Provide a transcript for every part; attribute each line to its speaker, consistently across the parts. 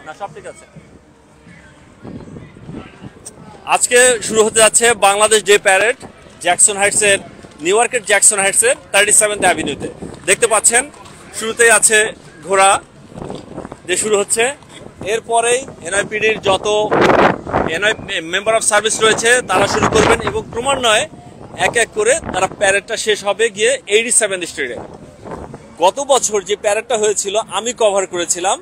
Speaker 1: না সব ঠিক আছে। আজকে শুরু হতে যাচ্ছে বাংলাদেশ ডে প্যারেড জ্যাকসন হাইটসের, নিউ ইয়র্কের জ্যাকসন হাইটসের 37th অ্যাভিনিউতে। দেখতে পাচ্ছেন শুরুতেই আছে ঘোড়া যে শুরু হচ্ছে, এরপরেই এনআইপিডির যত মেম্বার অফ সার্ভিস রয়েছে তারা শুরু করবেন এবং ক্রমান্বয়ে এক এক করে তারা প্যারেডটা শেষ হবে গিয়ে 87th স্ট্রিটে। গত বছর যে প্যারেডটা হয়েছিল আমি কভার করেছিলাম,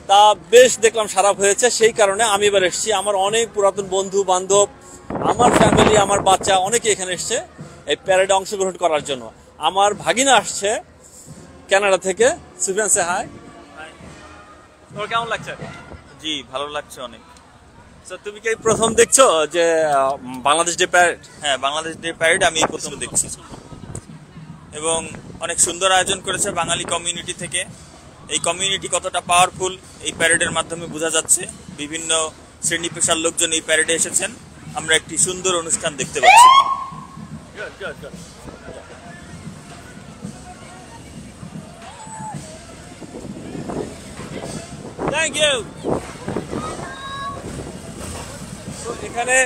Speaker 1: তা বেশ দেখলাম খারাপ হয়েছে, সেই কারণে আমি এবার এসেছি। আমার অনেক পুরাতন বন্ধু বান্ধব, আমার ফ্যামিলি, আমার বাচ্চা অনেকে এখানে এসছে এই প্যারেডে অংশগ্রহণ করার জন্য। আমার ভাগিনা আসছে কানাডা থেকে। সুফিয়ান সে হাই। তোমার কেমন লাগছে?
Speaker 2: জি ভালো লাগছে অনেক।
Speaker 1: তুমি কি প্রথম দেখছো যে বাংলাদেশ ডে প্যারেড?
Speaker 2: হ্যাঁ, বাংলাদেশ ডে প্যারেড আমি প্রথম দেখছি এবং অনেক সুন্দর আয়োজন করেছে বাঙালি কমিউনিটি থেকে। এই কমিউনিটি কতটা পাওয়ারফুল এই প্যারেডের মাধ্যমে বোঝা যাচ্ছে। বিভিন্ন শ্রেণী পেশার লোকজন এই প্যারেডে এসেছেন। আমরা একটি সুন্দর অনুষ্ঠান দেখতে পাচ্ছি।
Speaker 1: Thank you. এখানে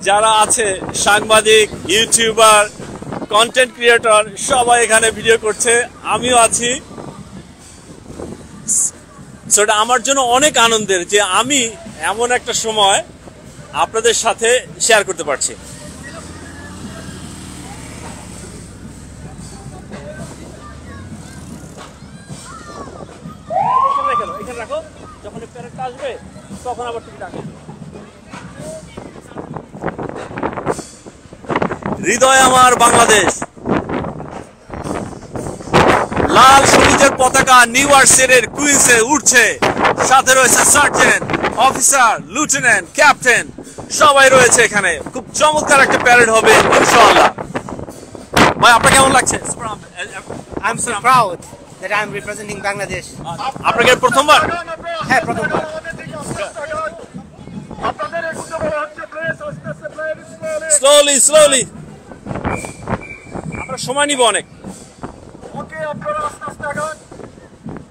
Speaker 1: যারা আছে সাংবাদিক, ইউটিউবার, কন্টেন্ট ক্রিয়েটর সবাই এখানে ভিডিও করছে, আমিও আছি। সেটা আমার জন্য অনেক আনন্দের যে আমি এমন একটা সময় আপনাদের সাথে শেয়ার করতে পারছি। এখানে রাখো, যখন প্যারেডটা আসবে তখন আবার টিকিট আসবে। হৃদয় আমার বাংলাদেশ, লাল সবুজের পতাকা নিউ ইয়র্ক সিটির কুইন্সে উঠছে। সাথে রয়েছে সার্জেন্ট, অফিসার, লিউটেন্যান্ট, ক্যাপ্টেন, সবাই রয়েছে এখানে। খুব চমৎকার একটা প্যারেড হবে ইনশাআল্লাহ। ভাই আপনার কেমন লাগছে?
Speaker 3: I'm so proud that I'm representing Bangladesh.
Speaker 1: আপনাকে প্রথমবার?
Speaker 3: হ্যাঁ, প্রথমবার।
Speaker 1: স্লোলি স্লোলি, আমরা সময় নিব অনেক।
Speaker 4: ওকে, আপনারা আস্তে আস্তে আগান।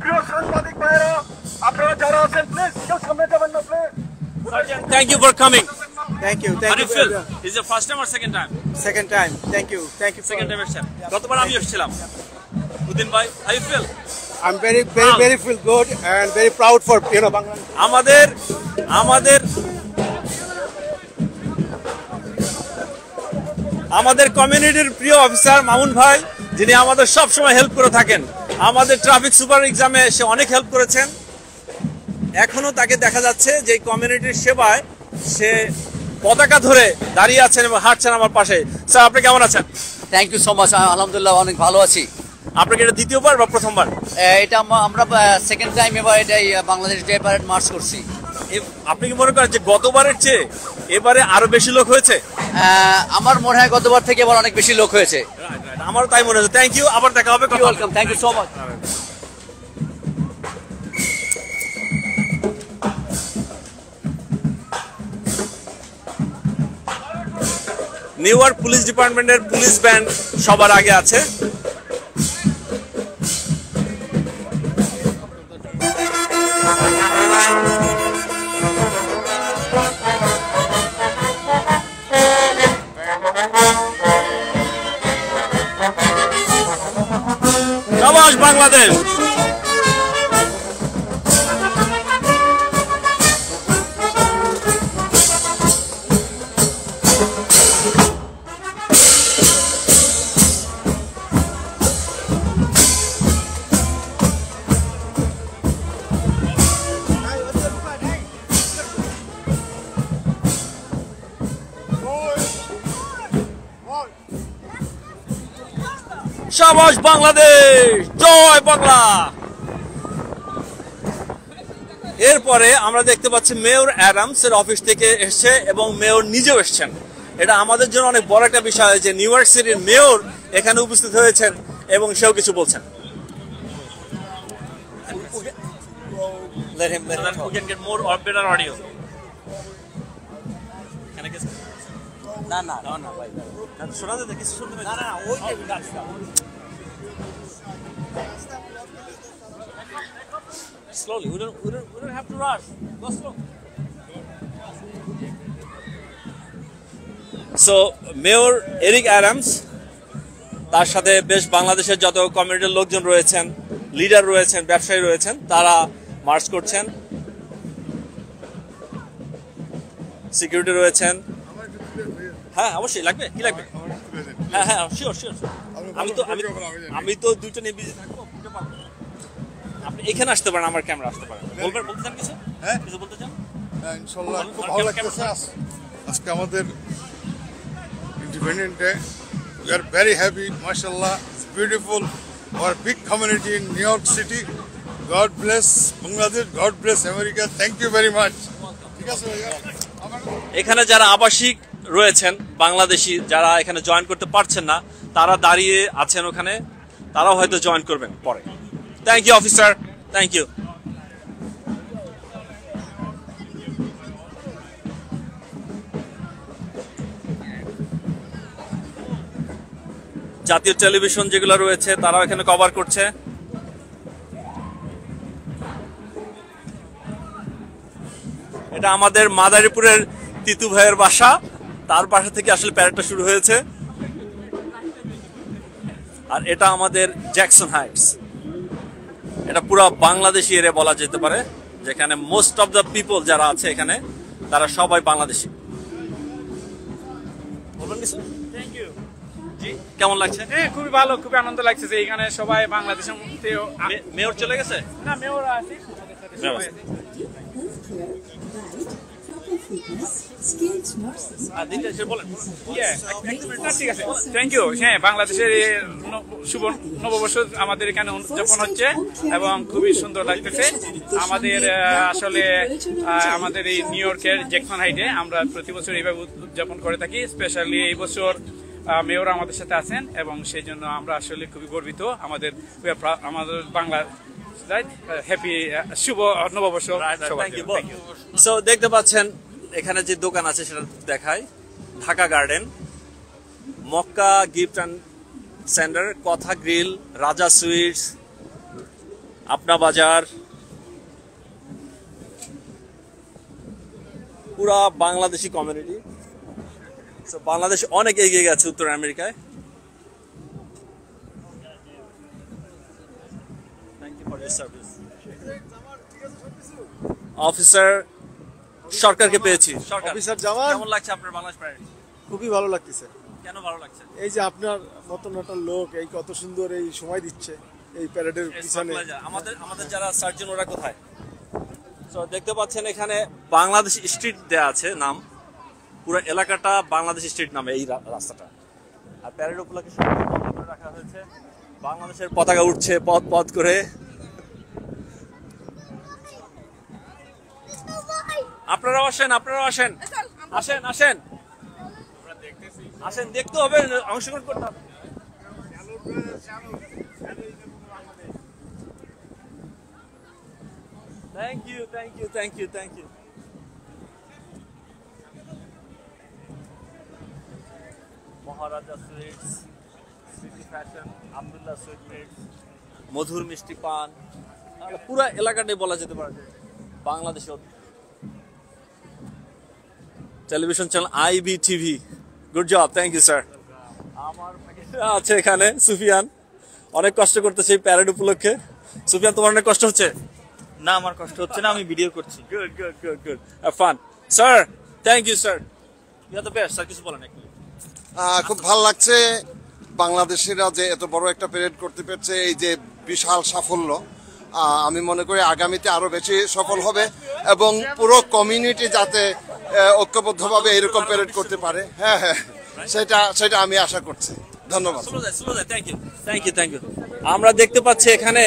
Speaker 4: প্রিয় সাংবাদিক ভাইরা, আপনারা যারা আছেন প্লিজ কেউ সামনে যাবেন না please.
Speaker 1: Thank you for coming.
Speaker 3: Thank you.
Speaker 1: How do you feel? Is it first time or second time?
Speaker 3: Second time. Thank you.
Speaker 1: Second time এসেছেন। গতবার আমি এসেছিলাম। উদ্দিন ভাই, how you feel?
Speaker 3: I'm very feel good and very proud for Bangladesh.
Speaker 1: আমাদের কমিউনিটির প্রিয় officer Mamun ভাই, যিনি আমাদের সব সময় হেল্প করে থাকেন। আমাদের ট্রাফিক সুপার এক্সামে সে অনেক হেল্প করেছেন। এখনো তাকে দেখা যাচ্ছে যে কমিউনিটির সেবায় সে পতাকা ধরে দাঁড়িয়ে আছেন এবং হাঁটছেন আমার পাশে। স্যার আপনি কেমন আছেন?
Speaker 5: Thank you so much. আলহামদুলিল্লাহ অনেক ভালো আছি।
Speaker 1: আপনাকে এটা দ্বিতীয়বার বা প্রথমবার?
Speaker 5: এটা আমরা সেকেন্ড টাইম এবার এটাই বাংলাদেশ ডে প্যারেড মার্চ করছি।
Speaker 1: আপনি কি মনে করেন যে গতবারের চেয়ে এবারে আরো বেশি লোক হয়েছে?
Speaker 5: আমার মনে হয় গতবার থেকে এবার অনেক বেশি লোক হয়েছে।
Speaker 1: আমারও তাই মনে হচ্ছে। থ্যাংক ইউ, আবার দেখা হবে।
Speaker 5: Welcome, thank you so much.
Speaker 1: New York police ডিপার্টমেন্টের পুলিশ ব্যান্ড সবার আগে আছে। শাবাশ বাংলাদেশ। শাবাশ বাংলাদেশ, জয় বাংলা। এরপরে আমরা দেখতে পাচ্ছি মেয়র অ্যাডামস এর অফিস থেকে এসছে এবং মেয়র নিজেও এসছেন। এটা আমাদের জন্য অনেক বড় একটা বিষয় যে নিউ ইয়র্ক সিটির মেয়র এখানে উপস্থিত হয়েছেন এবং সেও কিছু বলছেন। Let him we can get more or better audio. Can I guess?
Speaker 5: না ভাই,
Speaker 1: শোনা যাচ্ছে কিছু শুনতে পাচ্ছি না। ওই Slowly. We don't have to rush. Go slow. So, Mayor Eric Adams, তার সাথে বেশ বাংলাদেশের যত কমিউনিটির লোকজন রয়েছেন, লিডার রয়েছেন, ব্যবসায়ী রয়েছেন, তারা মার্চ করছেন। সিকিউরিটি রয়েছেন। হ্যাঁ, অবশ্যই লাগবে। কি লাগবে? হ্যাঁ হ্যাঁ, শিওর শিওর। আমি তো দুটো নিয়ে বিজি থাকবো। আপনি এখানে আসতে পারেন, আমার ক্যামেরা আসতে পারেন। বলতে চান কিছু?
Speaker 3: হ্যাঁ,
Speaker 1: কিছু বলতে চান?
Speaker 3: ইনশাআল্লাহ খুব ভালো লাগতেছে আজকে আমাদের independent day. We are very happy, mashallah. It's beautiful. Our big community in New York City. God bless Bangladesh. God bless America. Thank you very much. ঠিক আছে ভাইয়া।
Speaker 1: এখানে যারা আবাসিক রয়েছেন বাংলাদেশি, যারা এখানে জয়েন করতে পারছেন না, তারা দাঁড়িয়ে আছেন ওখানে, তারাও হয়তো জয়েন করবেন পরে। Thank you officer, thank you. জাতীয় টেলিভিশন যেগুলো রয়েছে তারাও এখানে কভার করছে। এটা আমাদের মাদারীপুরের তিতু ভাইয়ের বাসা, তার বাসা থেকে আসলে প্যারেডটা শুরু হয়েছে। আর এটা আমাদের জ্যাকসন হাইটস, এটা পুরো বাংলাদেশি এরিয়া বলা যেতে পারে, যেখানে মোস্ট অফ দ্য পিপল যারা আছে এখানে তারা সবাই বাংলাদেশি। বলবেন কিছু?
Speaker 6: Thank you.
Speaker 1: জি, কেমন লাগছে?
Speaker 6: হ্যাঁ, খুবই ভালো, খুবই আনন্দ লাগছে যে এখানে সবাই বাংলাদেশের মধ্যে।
Speaker 1: মেয়র চলে গেছে?
Speaker 6: না, মেয়র আছে। ঠিক আছে, থ্যাংক ইউ। হ্যাঁ, বাংলাদেশের শুভ নববর্ষ আমাদের এখানে উদযাপন হচ্ছে এবং খুবই সুন্দর লাগতেছে। আমাদের আসলে আমাদের এই নিউ ইয়র্কের জ্যাকসন হাইটে আমরা প্রতি বছর এইভাবে উদযাপন করে থাকি। স্পেশালি এই বছর মেয়র আমাদের সাথে আছেন এবং সেই জন্য আমরা আসলে খুবই গর্বিত। আমাদের বাংলা হ্যাপি শুভ নববর্ষ।
Speaker 1: সো দেখতে পাচ্ছেন এখানে যে দোকান আছে সেটা দেখায়, Dhaka garden, Mecca gift and centre, কথা গ্রিল, রাজা সুইটস, আপনা বাজার, পুরা বাংলাদেশি কমিউনিটি। বাংলাদেশ অনেক এগিয়ে গেছে উত্তর আমেরিকায়। অফিসার সরকারকে পেয়েছি।
Speaker 3: অফিসার জামান,
Speaker 1: কেমন লাগছে আপনার বাংলাদেশ প্যারেড?
Speaker 3: খুবই ভালো লাগতেছে।
Speaker 1: কেন ভালো লাগছে?
Speaker 3: এই যে আপনার মতন একটা লোক এই কত সুন্দর এই সময় দিচ্ছে এই প্যারেডের পিছনে।
Speaker 1: আমাদের যারা সার্জন ওরা কোথায়? তো দেখতে পাচ্ছেন এখানে বাংলাদেশ স্ট্রিট দেয়া আছে নাম, পুরো এলাকাটা বাংলাদেশ স্ট্রিট নামে এই রাস্তাটা। আর প্যারেড উপলক্ষে রাখা হয়েছে, বাংলাদেশের পতাকা উঠছে পথ পথ করে। আপনারাও আসেন, আপনারাও আসেন, আসেন আসেন আসেন, দেখতে হবে, অংশগ্রহণ করতে হবে। Thank you, thank you, thank you, thank you. Maharaja sweets, city fashion, Abdullah sweets, মধুর মিষ্টি পান, পুরো এলাকাটাই বলা যেতে পারে বাংলাদেশের television channel IBTV। Good job, thank you sir. আমার আছে এখানে সুফিয়ান, অনেক কষ্ট করতেছে এই প্যারেড উপলক্ষে। সুফিয়ান, তোমার অনেক কষ্ট হচ্ছে?
Speaker 2: না, আমার কষ্ট হচ্ছে না, আমি ভিডিও করছি।
Speaker 1: Good good good good, have fun sir. Thank you sir, you are the best. Sir কিছু বলেন একটু।
Speaker 7: খুব ভালো লাগছে বাংলাদেশিরা যে এত বড় একটা প্যারেড করতে পেরেছে, এই যে বিশাল সাফল্য। আমি মনে করি আগামীতে আরো বেশি সফল হবে এবং পুরো কমিউনিটি যাতে ঐক্যবদ্ধভাবে এরকম প্যারেড করতে পারে। হ্যাঁ হ্যাঁ, সেটা আমি আশা করছি। ধন্যবাদ।
Speaker 1: Thank you, thank you, thank you. আমরা দেখতে পাচ্ছি এখানে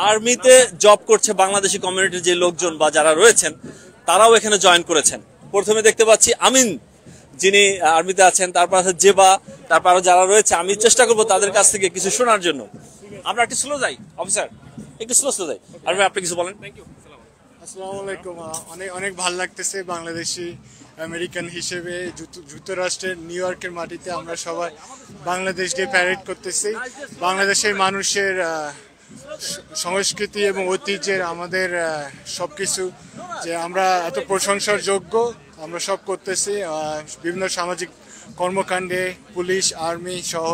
Speaker 1: আর্মিতে জব করছে বাংলাদেশি কমিউনিটির যে লোকজন বা যারা রয়েছেন তারাও এখানে জয়েন করেছেন। প্রথমে দেখতে পাচ্ছি আমিন, যিনি আর্মিতে আছেন, তারপর আছে জেবা, তারপর আরো যারা রয়েছে। আমি চেষ্টা করবো তাদের কাছ থেকে কিছু শোনার জন্য। আমরা একটু স্লো যাই অফিসার, একটু স্লো যাই। আর আপনি কিছু বলেন। Thank you.
Speaker 8: আসসালামু আলাইকুম। অনেক ভালো লাগতেছে বাংলাদেশি আমেরিকান হিসেবে যুক্তরাষ্ট্রের নিউ ইয়র্কের মাটিতে আমরা সবাই বাংলাদেশ ডে প্যারেড করতেছি। বাংলাদেশের মানুষের সংস্কৃতি এবং ঐতিহ্যের আমাদের সবকিছু, যে আমরা এত প্রশংসার যোগ্য, আমরা সব করতেছি বিভিন্ন সামাজিক কর্মকাণ্ডে, পুলিশ, আর্মি সহ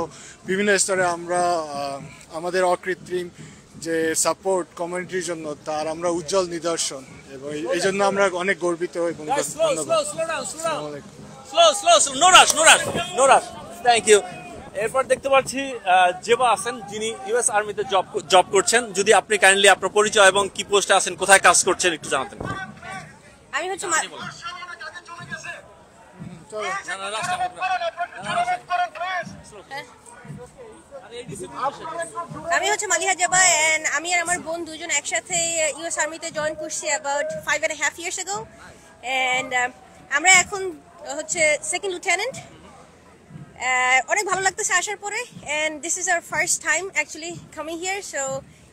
Speaker 8: বিভিন্ন স্তরে আমরা আমাদের অকৃত্রিম যে সাপোর্ট কমিউনিটির জন্য তার আমরা উজ্জ্বল নিদর্শন, এবং এই জন্য আমরা অনেক গর্বিত এবং ধন্যবাদ।
Speaker 1: Thank you. এরপর দেখতে পাচ্ছি জেবা আছেন, যিনি ইউএস আর্মিতে জব করছেন। যদি আপনি কাইন্ডলি আপনার পরিচয় এবং কি পোস্টে আছেন, কোথায় কাজ করছেন একটু জানাতেন।
Speaker 9: আমি হচ্ছে মালিহা জেবা, এন্ড আমি আর আমার বোন দুজন একসাথে ইউএস আর্মিতে জয়েন করছি অ্যাবাউট 5.5 years ago, এন্ড আমরা এখন হচ্ছে সেকেন্ড লিউটেন্যান্ট। অনেক ভালো লাগতেছে আসার পরে, and this is our first time actually coming here, so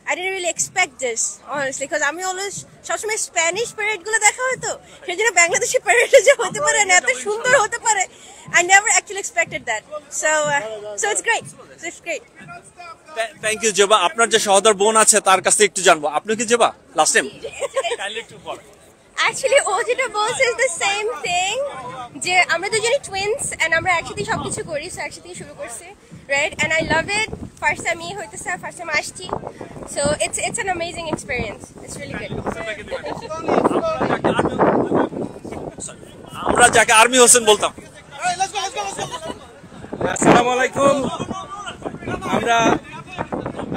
Speaker 9: I didn't really expect this honestly, because আমি অলওয়েজ সবসময় স্প্যানিশ প্যারেড গুলো দেখা হতো, সেই জন্য বাংলাদেশি প্যারেডে যে হতে পারে না এত সুন্দর হতে পারে, I never actually expected that, so it's great,
Speaker 1: thank you Zeba. আপনার যে সহোদর বোন আছে তার কাছে একটু জানবো, আপনি কি জেবা লাস্ট টাইম?
Speaker 9: Actually ও যেটা বলছে is the same thing, যে আমরা দুজনই টুইনস এন্ড আমরা একসাথে সবকিছু করি, সো একসাথেই শুরু করছি, right? And I love it. First time হইতেছে, ফার্স্ট টাইম আসছি, so it's an amazing experience, it's really good.
Speaker 1: আমরা যাকে আর্মি হোসেন বলতাম।
Speaker 10: আসসালামু আলাইকুম। আমরা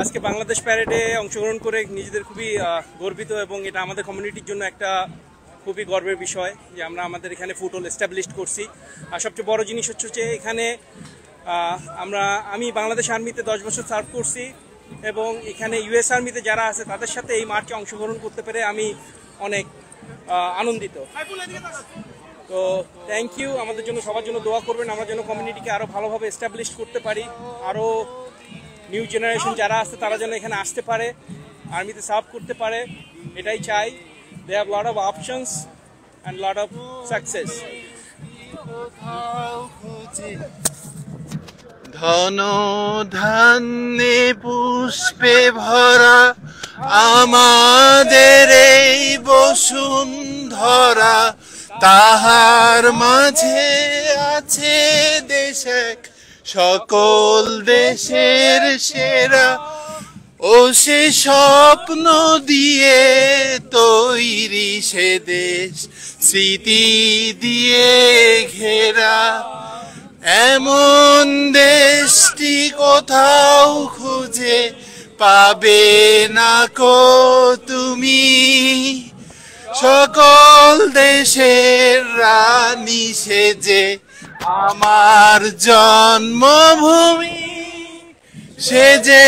Speaker 10: আজকে বাংলাদেশ প্যারেডে অংশগ্রহণ করে নিজেদের খুবই গর্বিত, এবং এটা আমাদের কমিউনিটির জন্য একটা খুবই গর্বের বিষয় যে আমরা আমাদের এখানে ফুটহল এস্টাবলিশ করছি। আর সবচেয়ে বড় জিনিস হচ্ছে যে এখানে আমি বাংলাদেশ আর্মিতে 10 বছর সার্ভ করছি, এবং এখানে ইউএস আর্মিতে যারা আছে তাদের সাথে এই মার্চে অংশগ্রহণ করতে পেরে আমি অনেক আনন্দিত। তো থ্যাংক ইউ। আমাদের জন্য সবার জন্য দোয়া করবেন, আমরা যেন কমিউনিটিকে আরও ভালোভাবে এস্টাবলিশ করতে পারি, আরও নিউ জেনারেশন যারা আছে তারা যেন এখানে আসতে পারে, আর্মিতে সার্ভ করতে পারে, এটাই চাই। They have lot of options and lot of success.
Speaker 11: ধন ধান্যে পুষ্পে ভরা আমাদের এই বসুন্ধরা, তাহার মাঝে আছে দেশ এক সকল দেশের সেরা, ও সে স্বপ্ন দিয়ে তৈরি সে দেশ স্মৃতি দিয়ে ঘেরা, এমন দেশটি কোথাও খুঁজে পাবে না কো তুমি, সকল দেশের রানী সেজে আমার জন্মভূমি, সে যে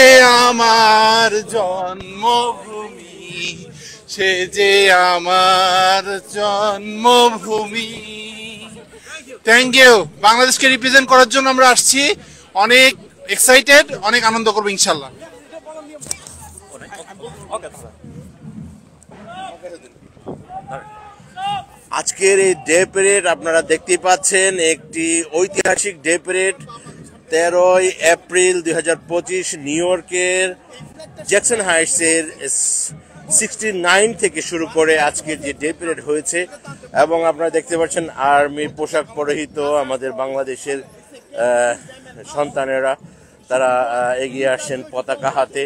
Speaker 11: আমার জন্মভূমি, সে যে আমার জন্মভূমি। Thank you. বাংলাদেশকে রিপ্রেজেন্ট করার জন্য আমরা আসছি, অনেক এক্সাইটেড, অনেক আনন্দ করবো ইনশাল্লাহ।
Speaker 12: আজকের এই ডে প্যারেড আপনারা দেখতেই পাচ্ছেন, একটি ঐতিহাসিক ডে প্যারেড। 13 এপ্রিল 2025 নিউ ইয়র্কের জ্যাকসন হাইটসের 69 থেকে শুরু করে আজকের যে ডে প্যারেড হয়েছে, এবং আপনারা দেখতে পাচ্ছেন আর্মির পোশাক পরিহিত আমাদের বাংলাদেশের সন্তানেরা তারা এগিয়ে আসছেন পতাকা হাতে,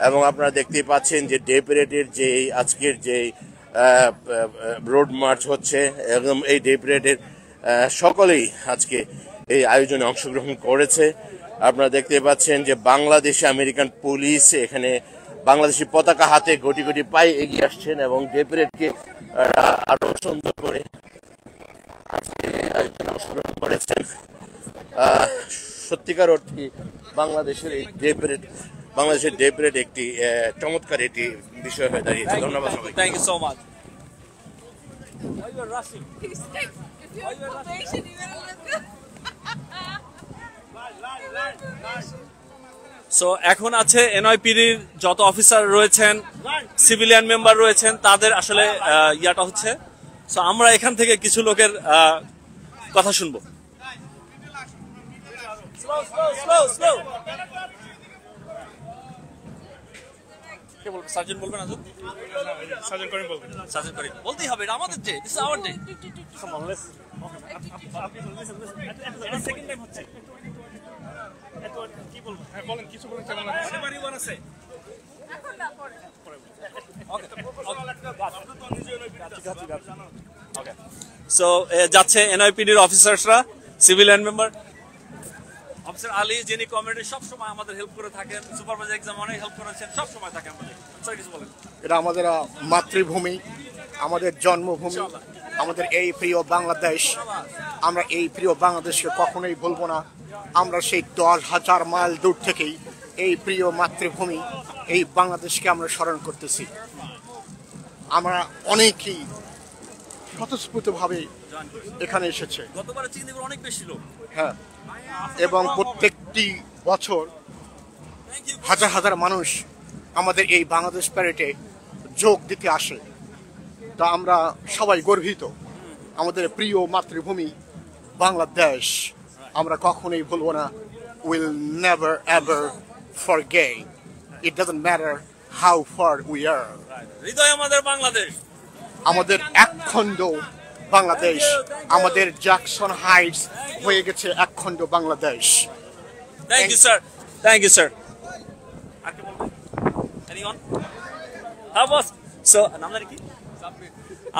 Speaker 12: এবং আপনারা দেখতেই পাচ্ছেন যে ডে প্যারেডের যে আজকের যে রোড মার্চ হচ্ছে, একদম এই ডে প্যারেডের সকলেই আজকে এই আয়োজনে অংশগ্রহণ করেছে। আপনারা দেখতে পাচ্ছেন যে বাংলাদেশে আমেরিকান পুলিশ এখানে বাংলাদেশি পতাকা হাতে গটি গটি পায়ে এগিয়ে আসছেন, এবং ডে প্যারেডকে আরো সুন্দর করে আজকে আয়োজনে অংশগ্রহণ করেছেন। সত্যিকার অর্থে বাংলাদেশের এই ডে প্যারেড, বাংলাদেশের ডে প্যারেড একটি চমৎকার একটি বিষয় হয়ে দাঁড়িয়েছে। ধন্যবাদ সবাইকে।
Speaker 1: Thank you so much. So এখন আছে এনওয়াইপির যত অফিসার রয়েছেন, সিভিলিয়ান মেম্বার রয়েছেন, তাদের আসলে ইয়াটা হচ্ছে। সো আমরা এখান থেকে কিছু লোকের কথা শুনবো। কে বলবে? সার্জন বলবেন আজকে?
Speaker 6: সার্জন করিম বলবেন।
Speaker 1: সার্জন করিম বলতেই হবে, এটা আমাদের day, this is our day. Come on let's. এটা সেকেন্ড টাইম হচ্ছে।
Speaker 6: এত কি বলবো? হ্যাঁ বলেন, কিছু বলেন কেমন লাগছে?
Speaker 1: এবারই ওয়ান আছে। এখন না পরে। ওকে। ওকে। সো যাচ্ছে এনআইপিডির অফিসারসরা, সিভিলিয়ান মেম্বার, অফিসার আলী যিনি কমিউনিটি সব সময় আমাদের হেল্প করে থাকেন, সুপারভাইজার এক্সাম অনেক হেল্প করেছেন, সব সময় থাকে আমাদের। স্যার কিছু বলেন।
Speaker 13: এটা আমাদের মাতৃভূমি, আমাদের জন্মভূমি, আমাদের এই প্রিয় বাংলাদেশ। আমরা এই প্রিয় বাংলাদেশকে কখনোই ভুলবো না। আমরা সেই 10,000 মাইল দূর থেকেই এই প্রিয় মাতৃভূমি, এই বাংলাদেশকে আমরা স্মরণ করতেছি। আমরা অনেকেই স্বতঃস্ফূর্তভাবে এখানে এসেছে।
Speaker 1: গতবারে চিংড়ি অনেক বেশি লোক।
Speaker 13: হ্যাঁ, এবং প্রত্যেকটি বছর হাজার হাজার মানুষ আমাদের এই বাংলাদেশ প্যারেডে যোগ দিতে আসে। তা আমরা সবাই গর্বিত। আমাদের প্রিয় মাতৃভূমি বাংলাদেশ আমরা কখনোই ভুলব না। Will never ever forget. It doesn't matter how far we are.
Speaker 1: হৃদয় আমাদের বাংলাদেশ,
Speaker 13: আমাদের একখণ্ড বাংলাদেশ, আমাদের জ্যাকসন হাইটস হয়ে গেছে একখণ্ড Bangladesh.
Speaker 1: Thank you sir, thank you sir. আর কি বলবেন? এনিওয়ান? হ্যাঁ বস। সো নামটা কি?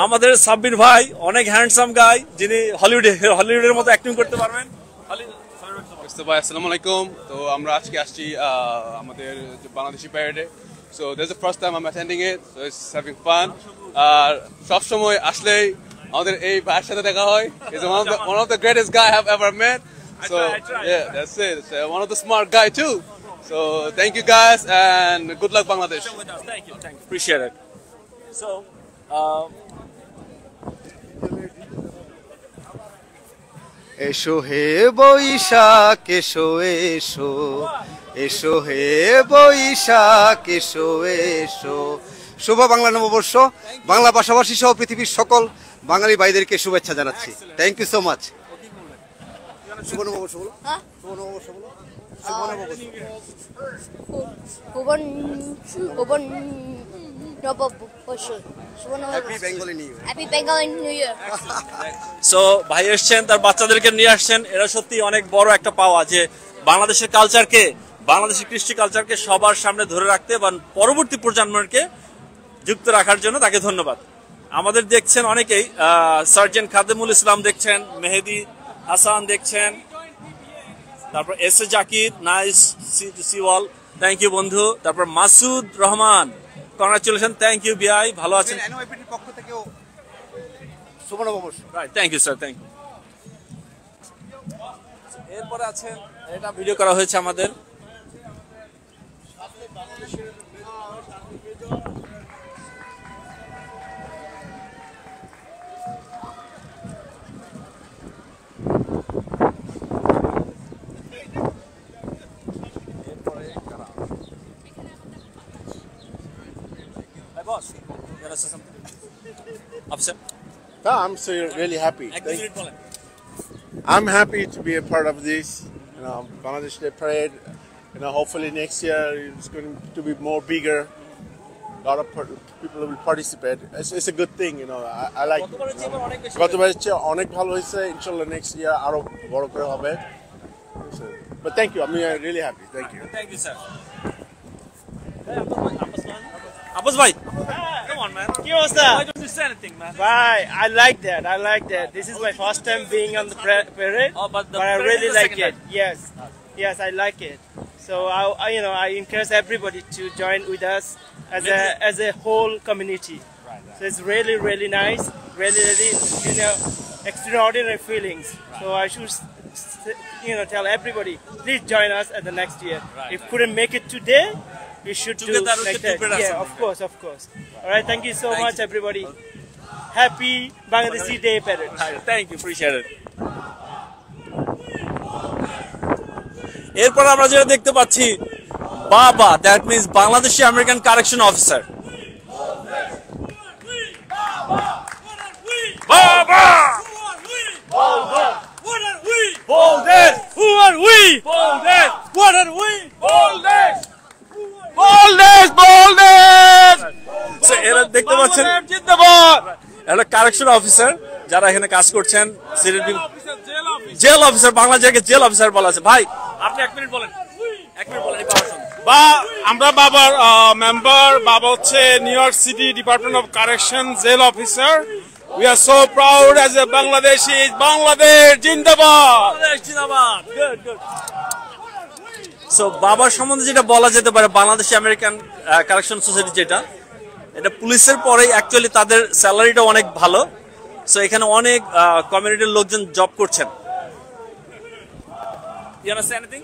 Speaker 1: আমাদের সাব্বির ভাই অনেক হ্যান্ডসাম গাই, যিনি হলিউডের মতো অ্যাক্টিং করতে পারবেন।
Speaker 14: ভাই আসসালামু আলাইকুম। তো আমরা আজকে আসছি আমাদের Bangladeshi প্যারেডে। So this is the first time I'm attending it, so it's having fun. সব সময় আসলেই আমাদের এই ভাইয়ের সাথে দেখা হয়। He's one of the greatest guy I have ever met. So yeah, that's it. So, one of the smart guy too. So thank you guys and good luck Bangladesh.
Speaker 1: Thank you, appreciate it. So
Speaker 15: এসো হে বৈশাখ এসো এসো, এসো হে বৈশাখ এসো এসো। শুভ বাংলা নববর্ষ, বাংলা ভাষাভাষী সহ পৃথিবীর সকল বাঙালি ভাইদেরকে শুভেচ্ছা জানাচ্ছি। Thank you so much. শুভ নববর্ষ বলো। শুভ নববর্ষ বলো। শুভ নববর্ষ। Happy Bengali new year.
Speaker 9: Happy Bengali new year.
Speaker 1: So ভাই এসছেন, তার বাচ্চাদেরকে নিয়ে আসছেন। এরা সত্যি অনেক বড় একটা পাওয়া যে বাংলাদেশের কালচারকে, বাংলাদেশের কৃষ্টি কালচারকে সবার সামনে ধরে রাখতে বা পরবর্তী প্রজন্মকে যুক্ত রাখার জন্য তাকে ধন্যবাদ। আমাদের দেখছেন অনেকেই, সার্জেন্ট খাদেমুল ইসলাম দেখছেন, মেহেদি হাসান দেখছেন, তারপর S A Zakir, nice see all, thank you বন্ধু। তারপর Masud Rahman, congratulation, thank you বিআই, ভালো আছেন?
Speaker 15: এনওআইপিটির পক্ষ থেকেও শুভ নববর্ষ।
Speaker 1: Right, thank you sir, thank you. এরপরে আছে, এটা ভিডিও করা হয়েছে আমাদের।
Speaker 16: I'm so really happy. I'm happy to be a part of this, Bangladesh Day Parade. Hopefully next year it's going to be more bigger. A lot of people will participate. It's a good thing, I like it. গতবারের চেয়ে অনেক ভালো হয়েছে, ইনশাআল্লাহ next year আরো বড় করে হবে। But thank you, I'm really happy. Thank you.
Speaker 1: Thank you, sir. Abbas bhai, come on man. Why don't you say anything, man?
Speaker 17: Bye. I like that. This is my first time being on the parade, but I really like it. Yes, I like it. So I encourage everybody to join with us as a whole community. So it's really, really nice, really, extraordinary feelings. So I should tell everybody, please join us at the next year. If couldn't make it today, we should do like that. Yeah, of course. All right, thank you so much, everybody. Happy Bangladeshi Day Parade.
Speaker 1: Thank you, appreciate it. এরপর আমরা যেটা দেখতে পাচ্ছি, বাবা, that means Bangladeshi American correction officer. বাবা, what are we? Boldest. Who are we? Boldest. What are we? Boldest. Boldest. জিন্দাবাদ। এটা correction officer যারা এখানে কাজ করছেন, জেল অফিসার, বাংলাদেশকে জেল অফিসার বলা আছে। ভাই আপনি 1 মিনিট বলেন, 1 মিনিট বলেন।
Speaker 18: বা আমরা বাবার মেম্বার, বাবা হচ্ছে New York city department of correction jail officer. We are so proud as a Bangladeshi. Bangladesh জিন্দাবাদ।
Speaker 1: জিন্দাবাদ। Good good. সো বাবার সম্বন্ধে যেটা বলা যেতে পারে, বাংলাদেশি আমেরিকান কারেকশন সোসাইটি যেটা, এটা পুলিশের পরেই অ্যাকচুয়ালি তাদের স্যালারিটা অনেক ভালো। সো এখানে অনেক কমিউনিটির লোকজন জব করছেন। You wanna say anything?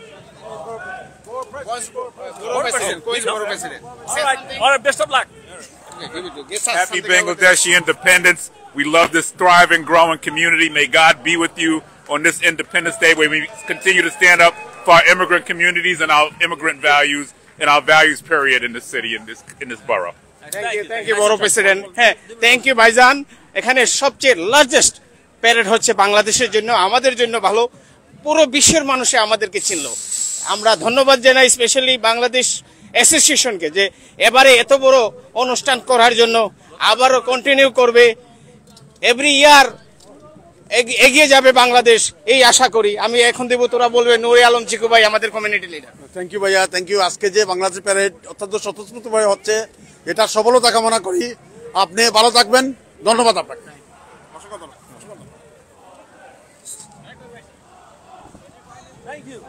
Speaker 1: All right, best of luck.
Speaker 19: Happy Bangladeshi independence. We love this thriving, growing community. May God be with you on this Independence Day, where we continue to stand up for our immigrant communities and our immigrant values and our values period in this city, in this borough.
Speaker 18: Thank you, বড় president. হ্যাঁ, thank you ভাইজান। এখানে সবচেয়ে largest parade হচ্ছে বাংলাদেশের জন্য, আমাদের জন্য ভালো, পুরো বিশ্বের মানুষে আমাদেরকে চিনল। আমরা ধন্যবাদ জানাই স্পেশালি বাংলাদেশ অ্যাসোসিয়েশনকে যে এবারে এত বড় অনুষ্ঠান করার জন্য, আবারও কন্টিনিউ করবে, এভরি ইয়ার এগিয়ে যাবে বাংলাদেশ, এই আশা করি। আমি এখন দেব, তোরা বলবে নুরে আলম চিকু ভাই, আমাদের কমিউনিটি লিডার।
Speaker 20: থ্যাংক ইউ ভাইয়া, থ্যাংক ইউ। আজকে যে বাংলাদেশ প্যারেড অত্যন্ত স্বতঃস্ফূর্তভাবে হচ্ছে, এটা সফলতা কামনা করি। আপনি ভালো থাকবেন, ধন্যবাদ আপনাকে।
Speaker 1: Thank you.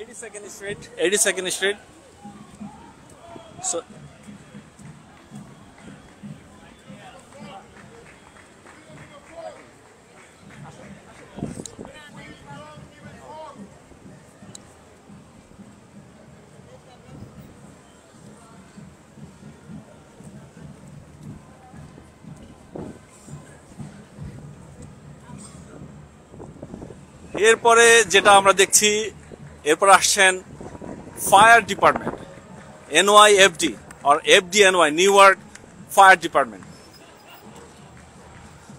Speaker 1: 82nd Street. So এরপরে যেটা আমরা দেখছি, এরপর আসছেন fire department, NYFD or FDNY, new York fire department.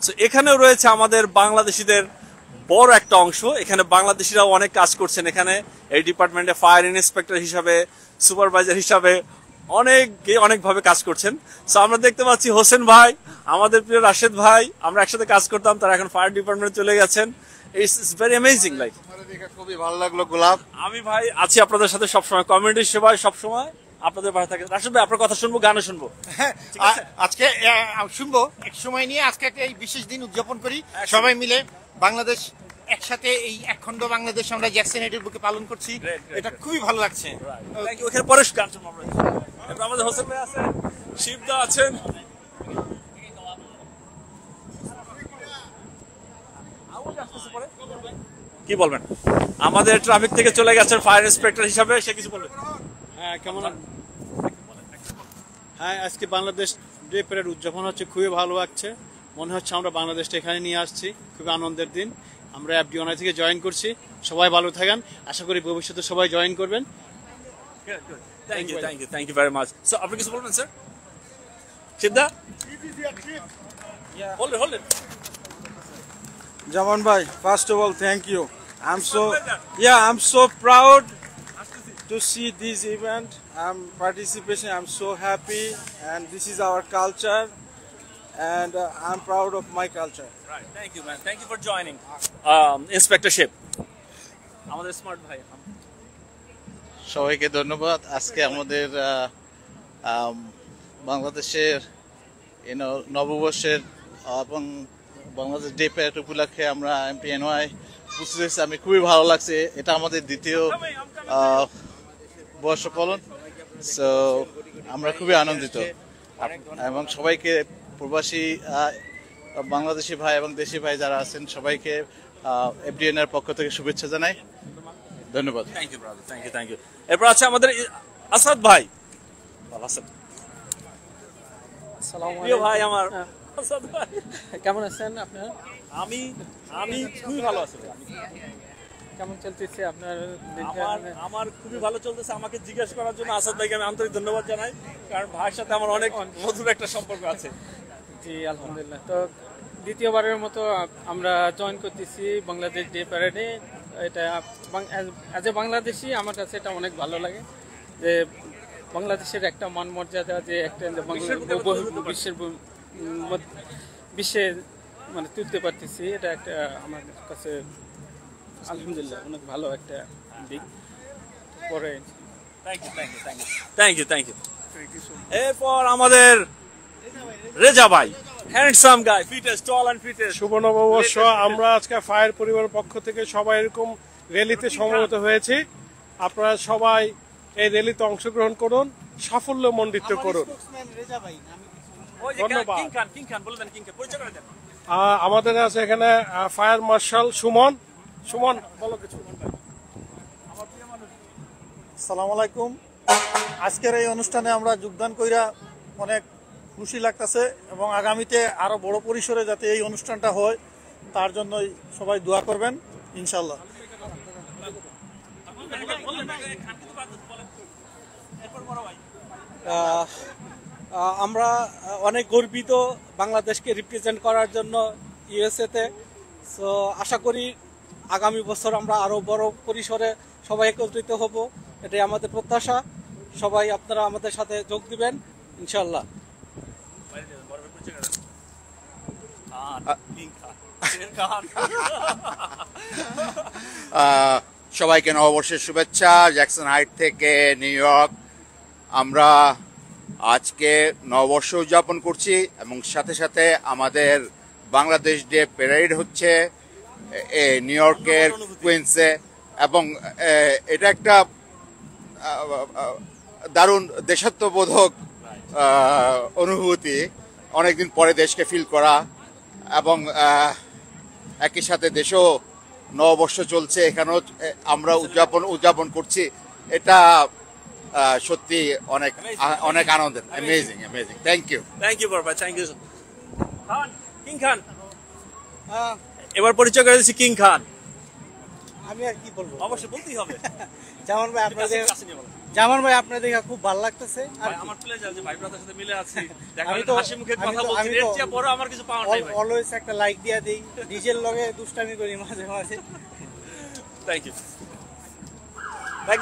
Speaker 1: So এখানেও রয়েছে আমাদের বাংলাদেশিদের বড় একটা অংশ। এখানে বাংলাদেশিরাও অনেক কাজ করছেন এখানে এই ডিপার্টমেন্টে, ফায়ার ইন্সপেক্টর হিসাবে, সুপারভাইজার হিসাবে অনেকভাবে কাজ করছেন। সো আমরা দেখতে পাচ্ছি হোসেন ভাই, আমাদের প্রিয় রাশেদ ভাই, আমরা একসাথে কাজ করতাম, তারা এখন ফায়ার ডিপার্টমেন্টে চলে গেছেন। It's very amazing, like
Speaker 7: খুবই ভালো লাগলো গোলাপ।
Speaker 1: আমি ভাই আছি আপনাদের সাথে সবসময়, কমিউনিটি সেবায় সবসময় আপনাদের পাশে থাকে। রাশেদ ভাই, আপনার কথা শুনবো, গানও শুনবো।
Speaker 21: আজকে শুনবো, এক সময় নিয়ে আজকে একটা এই বিশেষ দিন উদযাপন করি সবাই মিলে। বাংলাদেশ একসাথে, এই একখণ্ড বাংলাদেশ আমরা জ্যাকসন হাইটের বুকে পালন করছি, এটা খুবই ভালো লাগছে।
Speaker 1: ওখানে পরে গান শুনবো আমরা। আমাদের হোসেন ভাই আছেন, শিবদা আছেন। কি বলবেন? আমাদের ট্রাফিক থেকে চলে গেছেন ফায়ার ইন্সপেক্টর হিসাবে, সে কিছু বলবে।
Speaker 10: হ্যাঁ, কেমন? হ্যাঁ, আজকে বাংলাদেশ ডে প্যারেড উদযাপন হচ্ছে, খুবই ভালো লাগছে। মনে হচ্ছে আমরা বাংলাদেশটা এখানে নিয়ে আসছি, খুবই আনন্দের দিন। আমরা FDNY থেকে জয়েন করছি, সবাই ভালো থাকেন, আশা করি ভবিষ্যতে সবাই জয়েন করবেন।
Speaker 1: Thank you very much. So আপনি কিছু বলবেন স্যার? সিদ্ধা hold it.
Speaker 22: Jaman bhai, first of all, thank you. I'm so proud to see this event. I'm participating. I'm so happy, and this is our culture, and I'm proud of my culture.
Speaker 1: Right. Thank you, man. Thank you for joining. Inspectorship. আমাদের smart ভাই।
Speaker 23: সবাইকে ধন্যবাদ। আজকে আমাদের বাংলাদেশের নববর্ষের এবং Bangladesh day parade উপলক্ষে আমরা MPNY উপস্থিত হয়েছি। আমি খুবই ভালো লাগছে, এটা আমাদের দ্বিতীয় বর্ষপালন। সো আমরা খুবই আনন্দিত এবং সবাইকে প্রবাসী বাংলাদেশি ভাই এবং দেশি ভাই যারা আছেন সবাইকে FDNY পক্ষ থেকে শুভেচ্ছা জানাই। ধন্যবাদ।
Speaker 1: Thank you brother, thank you. এরপর আছে আমাদের আসাদ ভাই। প্রিয় ভাই আমার
Speaker 24: কেমন আছেন আপনার?
Speaker 1: আমি খুবই ভালো আছি।
Speaker 24: কেমন চলতেছে আপনার?
Speaker 1: আমার খুবই ভালো চলতেছে। আমাকে জিজ্ঞেস করার জন্য আসাদ ভাইকে আমি আন্তরিক ধন্যবাদ জানাই, কারণ ভাইয়ের সাথে আমার অনেক মধুর একটা সম্পর্ক আছে।
Speaker 24: জি আলহামদুলিল্লাহ। তো দ্বিতীয়বারের মতো আমরা জয়েন করতেছি বাংলাদেশ ডে প্যারেডে। এটা অ্যাজ এ বাংলাদেশি আমার কাছে এটা অনেক ভালো লাগে যে বাংলাদেশের একটা মান মর্যাদা যে একটা বিশ্বে মানে তুলতে পারতেছি, এটা একটা আমার কাছে আলহামদুলিল্লাহ অনেক ভালো একটা দিক। পরে
Speaker 1: থ্যাংক ইউ। এরপর আমাদের রেজা ভাই, handsome guy, fittest, tall and fittest.
Speaker 2: শুভ নববর্ষ। আমরা আজকে ফায়ার পরিবারের পক্ষ থেকে সবাই এরকম র্যালিতে সমবেত হয়েছি। আপনারা সবাই এই র্যালিতে অংশগ্রহণ করুন, সাফল্য মণ্ডিত করুন। ধন্যবাদ। আমাদের আছে এখানে ফায়ার মার্শাল সুমন। সুমন, বলো কিছু।
Speaker 3: আসসালামু আলাইকুম। আজকের এই অনুষ্ঠানে আমরা যোগদান কইরা অনেক খুশি লাগতেছে এবং আগামীতে আরো বড় পরিসরে যাতে এই অনুষ্ঠানটা হয় তার জন্যই সবাই দোয়া করবেন ইনশাআল্লাহ।
Speaker 10: আমরা অনেক গর্বিত বাংলাদেশকে রিপ্রেজেন্ট করার জন্য ইউএসএতে। সো আশা করি আগামী বছর আমরা আরো বড় পরিসরে সবাই একত্রিত হব, এটাই আমাদের প্রত্যাশা। সবাই আপনারা আমাদের সাথে যোগ দিবেন ইনশাআল্লাহ।
Speaker 4: সবাইকে নববর্ষের শুভেচ্ছা জ্যাকসন হাইট থেকে নিউ ইয়র্ক। আমরা আজকে নববর্ষ উদযাপন করছি এবং সাথে সাথে আমাদের বাংলাদেশ ডে প্যারেড হচ্ছে নিউ ইয়র্কের কুইন্সে, এবং এটা একটা দারুণ দেশাত্মবোধক অনুভূতি, অনেকদিন পরে দেশকে ফিল করা, এবং একই সাথে দেশও নববর্ষ চলছে, এখানেও আমরা উদযাপন করছি। এটা সত্যি অনেক অনেক আনন্দের। অ্যামেজিং। থ্যাংক ইউ
Speaker 1: বড় ভাই, থ্যাংক ইউ। কিং খান, এবার পরিচয় করে দিচ্ছি কিং খান।
Speaker 3: আমি আর কি বলবো,
Speaker 1: অবশ্যই বলতেই হবে।
Speaker 3: জামান ভাই আপনাদের দেখা খুব ভালো লাগতেছে।
Speaker 1: আমার প্লেজার যে ভাই ব্রাদার সাথে মিলে আছি, আমি তো হাসি মুখে কথা বলছি, এর চেয়ে বড় আমার কিছু পাওয়ার নাই ভাই।
Speaker 3: অলওয়েজ একটা লাইক দিয়া দেই, ডিজেল লগে দুষ্টামি করি মাঝে মাঝে।
Speaker 1: থ্যাংক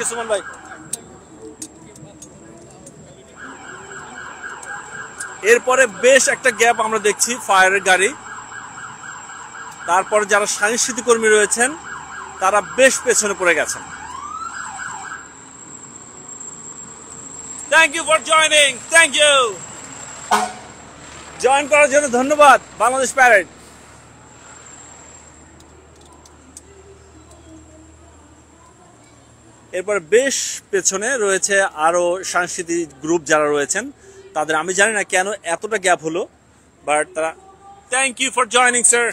Speaker 1: ইউ সুমন ভাই। এরপরে বেশ একটা গ্যাপ আমরা দেখছি ফায়ারের গাড়ি। তারপর যারা সাংস্কৃতিক কর্মী রয়েছেন তারা বেশ পেছনে পড়ে গেছেন। Thank you for joining. Thank you. Join করার জন্য ধন্যবাদ বাংলাদেশ প্যারেড। এরপর বেশ পেছনে রয়েছে আরো সাংস্কৃতিক গ্রুপ যারা রয়েছেন, তাদের আমি জানি না কেন এতটা গ্যাপ হলো, বাট তারা thank you for joining sir.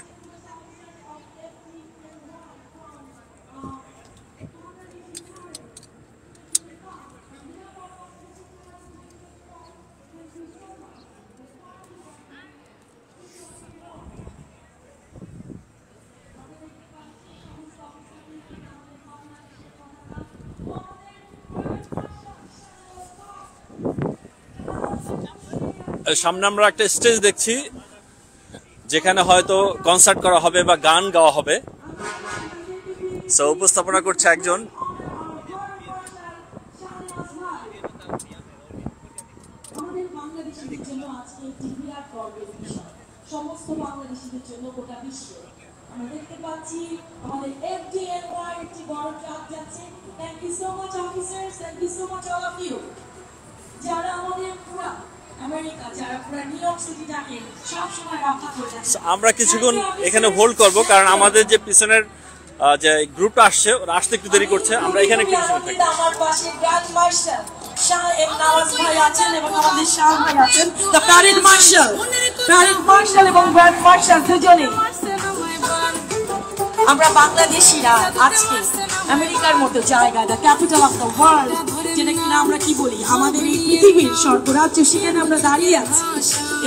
Speaker 1: সামনে আমরা একটা স্টেজ দেখছি যেখানে হয়তো কনসার্ট করা হবে বা গান গাওয়া হবে। সো উপস্থাপনা করছে একজন।
Speaker 5: সমস্ত বাংলাদেশীদের জন্য গোটা বিশ্বে আমরা দেখতে পাচ্ছি আমাদের FDNY একটি বড় ট্রাক যাচ্ছে। Thank you so much officers, thank you so much all of you, যারা আমাদের পুরো আমেরিকা, যারা পুরো নিউ ইয়র্ক সিটিটাকে সবসময় রক্ষা করে যাচ্ছে।
Speaker 1: আমরা কিছুক্ষণ এখানে হোল্ড করব, কারণ আমাদের যে পিছনের যে গ্রুপটা আসছে ওরা আসতে একটু দেরি করছে। আমরা এখানে একটু
Speaker 5: আমার পাশে grand marshal Shah M Nawaz ভাই আছেন এবং আমাদের শাহ ভাই আছেন, দ্য প্যারেড মার্শাল এবং গ্র্যান্ড মার্শাল দুজনে। আমরা বাংলাদেশিরা আজকে আমেরিকার মতো জায়গা, the capital of the world, যেটা কিনা আমরা কি বলি আমাদের এই পৃথিবীর স্বর্গরাজ্য, সেখানে আমরা দাঁড়িয়ে আছি।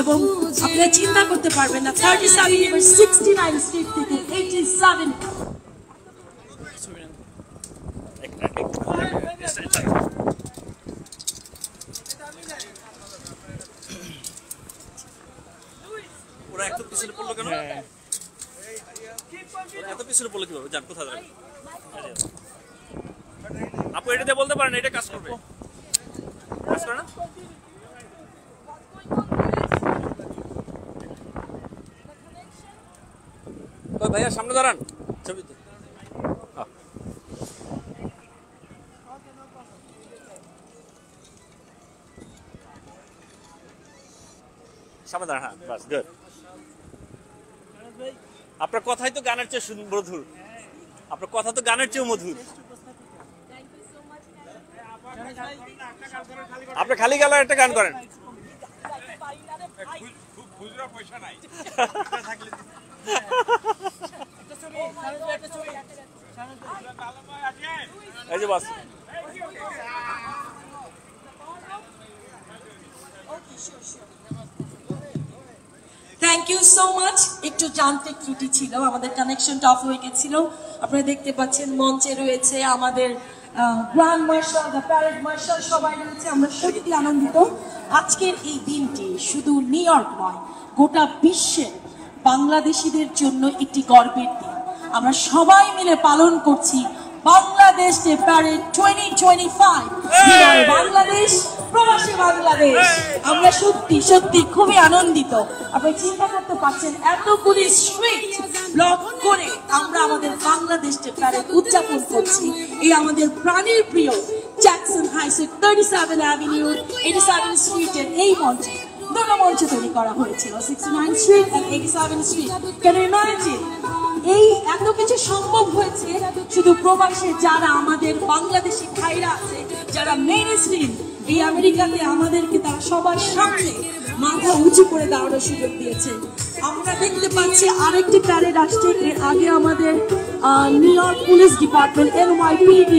Speaker 5: এবং আপনারা চিন্তা করতে পারবেন না 37 এবং 69 স্ট্রিট থেকে 87
Speaker 1: ওরা এত পিছনে পড়লো কেন? এত পিছনে পড়লো কিভাবে? জান কোথায় যাবে? আপু এটা দিয়ে বলতে পারেন, এটা কাজ করবে। ওই ভাইয়া সামনে দাঁড়ান ছবিতে। সামনে দাঁড়ান, হ্যাঁ বাস গুড। আপনার কথাই তো গানের চেয়ে মধুর, আপনার কথা তো গানের চেয়েও মধুর। আপনি খালি গলায় একটা গান করেন। এই যে বাস
Speaker 5: থ্যাংক ইউ সো মাচ। একটু যান্ত্রিক ত্রুটি ছিল, আমাদের কানেকশনটা অফ হয়ে গেছিল। আপনারা দেখতে পাচ্ছেন মঞ্চে রয়েছে আমাদের grand marshal, the parade marshal, সবাই রয়েছে। আমরা সত্যি আনন্দিত। আজকের এই দিনটি শুধু নিউ ইয়র্ক নয়, গোটা বিশ্বের বাংলাদেশিদের জন্য একটি গর্বের দিন। আমরা সবাই মিলে পালন করছি বাংলাদেশ ডে প্যারেড 2025। বাংলাদেশ, প্রবাসী বাংলাদেশ। আমরা সত্যি সত্যি খুবই আনন্দিত। আপনি চিন্তা করতে পারছেন এতগুলি স্ট্রিট ব্লক করে আমরা আমাদের বাংলাদেশ ডে প্যারেড উদযাপন করছি এই আমাদের প্রাণের প্রিয় জ্যাকসন হাইটসের 37 অ্যাভিনিউ 87 স্ট্রিটের এই মঞ্চে। দুটো মঞ্চ তৈরি করা হয়েছিল, 69 স্ট্রিট আর 87 স্ট্রিট। Can you imagine? এই এত কিছু সম্ভব হয়েছে শুধু প্রবাসে যারা আমাদের বাংলাদেশি ভাইরা আছে, যারা মেইন স্ট্রিম এই আমেরিকাতে আমাদেরকে তারা সবার সামনে মাথা উঁচু করে দাঁড়ানোর সুযোগ দিয়েছে। আমরা দেখতে পাচ্ছি আরেকটি প্যারেড আসছে। এর আগে আমাদের new York police department NYPD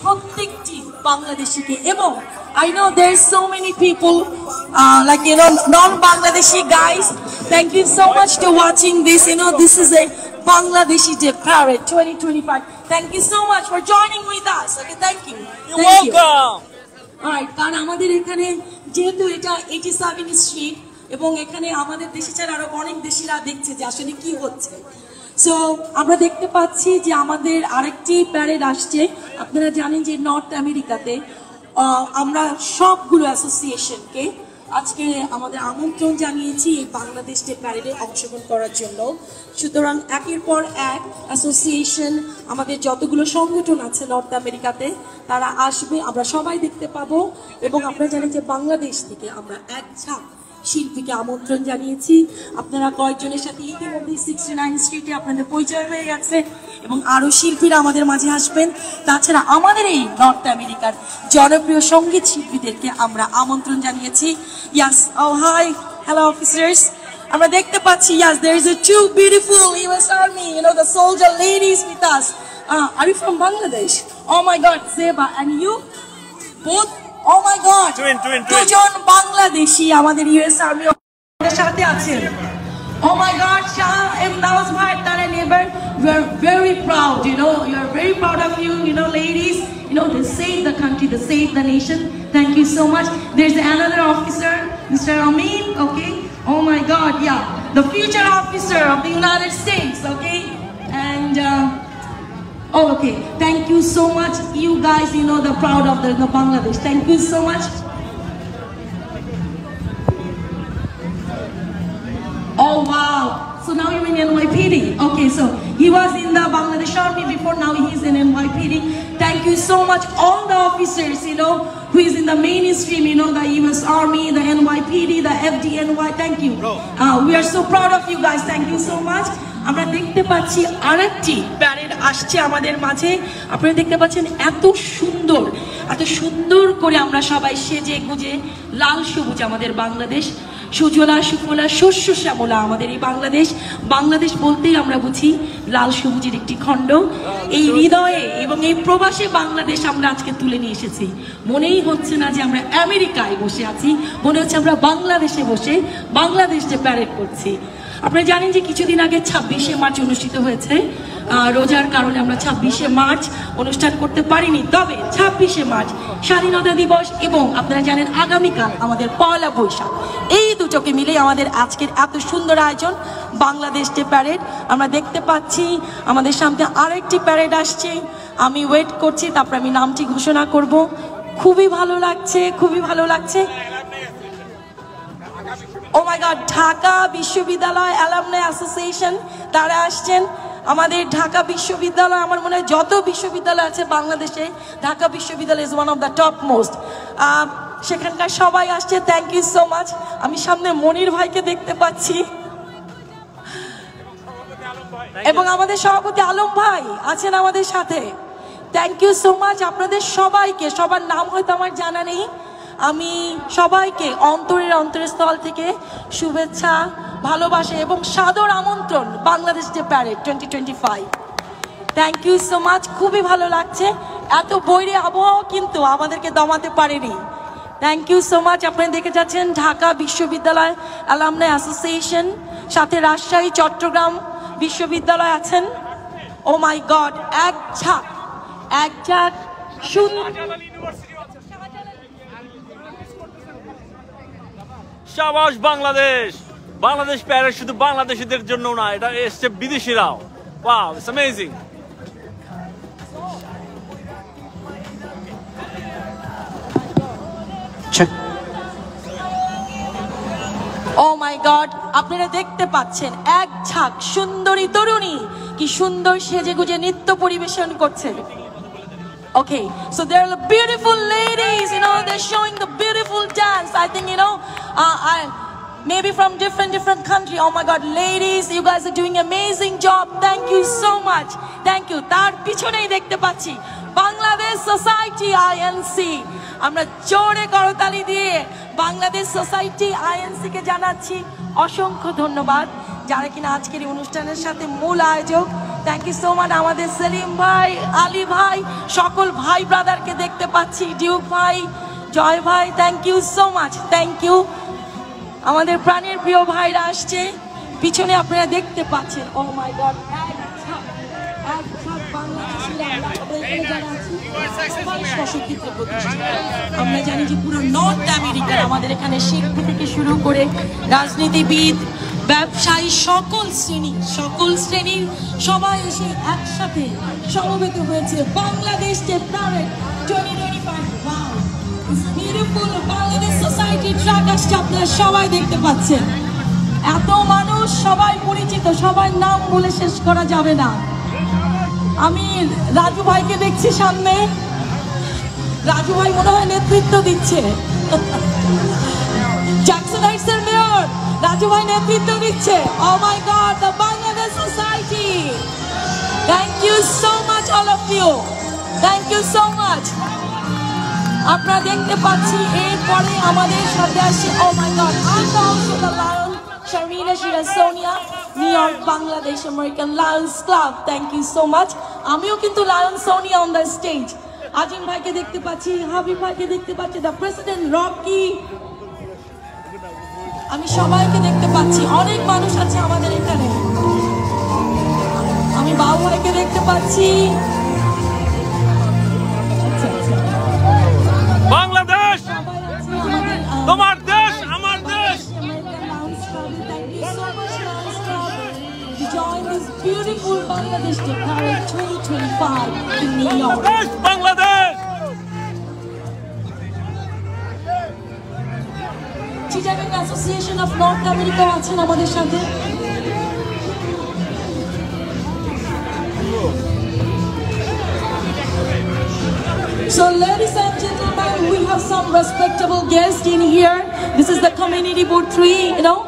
Speaker 5: প্রত্যেকটি বাংলাদেশিকে, এবং I know there's so many people like non-Bangladeshi guys. Thank you so much for watching this. This is a Bangladeshi Day Parade 2025. Thank you so much for joining with us. Okay, thank you.
Speaker 1: You're welcome.
Speaker 5: Alright, কারণ আমাদের এখানে যেহেতু এটা 87 street এবং এখানে আমাদের দেশে ছাড়া আরো অনেক দেশিরা দেখছে যে আসলে কি হচ্ছে। সো আমরা দেখতে পাচ্ছি যে আমাদের আরেকটি প্যারেড আসছে। আপনারা জানেন যে নর্থ আমেরিকাতে আমরা সবগুলো অ্যাসোসিয়েশনকে আজকে আমাদের আমন্ত্রণ জানিয়েছি এই বাংলাদেশ ডে প্যারেডে অংশগ্রহণ করার জন্য। সুতরাং একের পর এক অ্যাসোসিয়েশন, আমাদের যতগুলো সংগঠন আছে নর্থ আমেরিকাতে তারা আসবে, আমরা সবাই দেখতে পাবো। এবং আপনারা জানেন যে বাংলাদেশ থেকে আমরা এক ঝাঁক শিল্পীকে আমন্ত্রণ জানিয়েছি। আপনারা কয়েকজনের সাথে ইতিমধ্যে 69 স্ট্রিটে আপনাদের পরিচয় হয়ে গেছে এবং আরো শিল্পীরা আমাদের মাঝে আসবেন। তাছাড়া আমাদের এই নর্থ আমেরিকার জনপ্রিয় সঙ্গীত শিল্পীদেরকে আমরা আমন্ত্রণ জানিয়েছি। ইয়াস, oh hi, hello officers. আমরা দেখতে পাচ্ছি yes, there is a two beautiful US Army, the soldier ladies with us. Are you from Bangladesh? Oh my God, Zeba, and you both? Oh my God, দুজন বাংলাদেশি আমাদের US Army আমাদের সাথে আছেন। Oh my God, Shah and Nawaz Bhai, Tara neighbor, we are very proud, we are very proud of you, ladies, they saved the country, they saved the nation. Thank you so much. There's another officer, Mr. Amin, okay? Oh my God, yeah, the future officer of the United States, okay? And oh, okay. Thank you so much. You guys, the proud of the Bangladesh. Thank you so much. Oh, wow. So now you're in NYPD. Okay, so he was in the Bangladesh Army before, now he's in NYPD. Thank you so much. All the officers, who is in the mainstream, the US Army, the NYPD, the FDNY. Thank you. We are so proud of you guys. Thank you so much. আমরা দেখতে পাচ্ছি আরেকটি parade আসছে আমাদের মাঝে। আপনারা দেখতে পাচ্ছেন এত সুন্দর করে আমরা সবাই সেজে গুজে, লাল সবুজ আমাদের বাংলাদেশ, সুজলা সুফলা শস্য শ্যামলা আমাদের এই বাংলাদেশ বলতেই আমরা বুঝি লাল সবুজের একটি খণ্ড। এই হৃদয়ে এবং এই প্রবাসে বাংলাদেশ আমরা আজকে তুলে নিয়ে এসেছি। মনেই হচ্ছে না যে আমরা আমেরিকায় বসে আছি, মনে হচ্ছে আমরা বাংলাদেশে বসে বাংলাদেশে প্যারেড করছি। আপনারা জানেন যে কিছুদিন আগে 26শে মার্চ অনুষ্ঠিত হয়েছে। রোজার কারণে আমরা 26শে মার্চ অনুষ্ঠান করতে পারিনি, তবে 26শে মার্চ স্বাধীনতা দিবস এবং আপনারা জানেন আগামীকাল আমাদের পয়লা বৈশাখ, এই দুটোকে মিলে আমাদের আজকের এত সুন্দর আয়োজন বাংলাদেশ ডে প্যারেড। আমরা দেখতে পাচ্ছি আমাদের সামনে আরেকটি প্যারেড আসছে, আমি ওয়েট করছি, তারপর আমি নামটি ঘোষণা করব। খুবই ভালো লাগছে, খুবই ভালো লাগছে। ও মাই গড, ঢাকা বিশ্ববিদ্যালয় অ্যালামনাই অ্যাসোসিয়েশন তারা আসছেন। আমাদের ঢাকা বিশ্ববিদ্যালয়, আমার মনে হয় যত বিশ্ববিদ্যালয় আছে বাংলাদেশে, ঢাকা বিশ্ববিদ্যালয় is one of the top most. সেখানকার সবাই আসছে, থ্যাংক ইউ সো মাচ। আমি সামনে মনির ভাইকে দেখতে পাচ্ছি এবং আমাদের সভাপতি আলম ভাই আছেন আমাদের সাথে, থ্যাংক ইউ সো মাচ। আপনাদের সবাইকে, সবার নাম হয়তো আমার জানা নেই, আমি সবাইকে অন্তরের স্থল থেকে শুভেচ্ছা, ভালোবাসা এবং সাদর আমন্ত্রণ Bangladesh day parade 2025। Thank you so much, খুবই ভালো লাগছে। এত বৈরী আবহাওয়া কিন্তু আমাদেরকে দমাতে পারেনি। Thank you so much. আপনারা দেখে যাচ্ছেন ঢাকা বিশ্ববিদ্যালয় অ্যালামনাই অ্যাসোসিয়েশন, সাথে রাজশাহী চট্টগ্রাম বিশ্ববিদ্যালয় আছেন। ও মাই গড, এক ঝাঁক
Speaker 1: শাবাশ বাংলাদেশ। বাংলাদেশ প্যারেড শুধু বাংলাদেশিদের জন্য না, এটা এসছে বিদেশিরাও। Wow, it's amazing.
Speaker 5: Oh my god, আপনারা দেখতে পাচ্ছেন এক ঝাঁক সুন্দরী তরুণী কি সুন্দর সেজেগুজে নৃত্য পরিবেশন করছে। Okay, so there are beautiful ladies, you know, they're showing the beautiful dance. I think, you know, maybe from different country. Oh my God, ladies, you guys are doing amazing job. Thank you so much. Thank you. তার পিছনেই দেখতে পাচ্ছি Bangladesh society INC। আমরা জোরে করতালি দিয়ে Bangladesh society INC কে জানাচ্ছি অসংখ্য ধন্যবাদ, যারা কিনা আজকের এই অনুষ্ঠানের সাথে মূল আয়োজক। Thank you so much. আমাদের সেলিম ভাই, আলী ভাই, সকল ভাই ব্রাদারকে দেখতে পাচ্ছি, ডিউক ভাই, জয় ভাই, thank you so much, thank you. আমাদের প্রাণের প্রিয় ভাইরা আসছে, পিছনে আপনারা দেখতে পাচ্ছেন। ও মাই গড, আমরা জানি যে পুরো নর্থ আমেরিকার আমাদের এখানে শিল্পী থেকে শুরু করে রাজনীতিবিদ, ব্যবসায়ী, সকল শ্রেণীর সবাই এসে একসাথে সমবেত হয়েছে Bangladesh day parade 2025। Wow, it's beautiful. Bangladesh society truck আসছে, আপনারা সবাই দেখতে পাচ্ছেন। এত মানুষ, সবাই পরিচিত, সবার নাম বলে শেষ করা যাবে না। আমি রাজু ভাইকে দেখছি সামনে, রাজু ভাই মনে হয় নেতৃত্ব দিচ্ছে। জ্যাকসন হাইটসের মেয়র রাজু ভাই নেতৃত্ব দিচ্ছে। Oh my god, the Bangladesh society, thank you so much all of you, thank you so much. আপনারা দেখতে পাচ্ছি এরপরে আমাদের সাথে আসছে, oh my god, the lion Sharmila Shirasonia, New York, Bangladesh, American Lions Club. Thank you so much. আমিও কিন্তু lion Sonia on the stage. আজিম ভাইকে দেখতে পাচ্ছি, হাবিব ভাইকে দেখতে পাচ্ছি, দ্য প্রেসিডেন্ট রকি, আমি সবাইকে দেখতে পাচ্ছি। অনেক মানুষ আছে আমাদের এখানে। আমি বাবু ভাইকে দেখতে পাচ্ছি।
Speaker 1: বাংলাদেশ তোমার দেশ, আমার দেশ।
Speaker 5: Join this beautiful Bangladesh Day Parade 2025 in New York.
Speaker 1: Bangladesh!
Speaker 5: Chittagong Association of North America আছেন আমাদের সাথে। So ladies and gentlemen, we have some respectable guests in here. This is the Community Board 3, you know.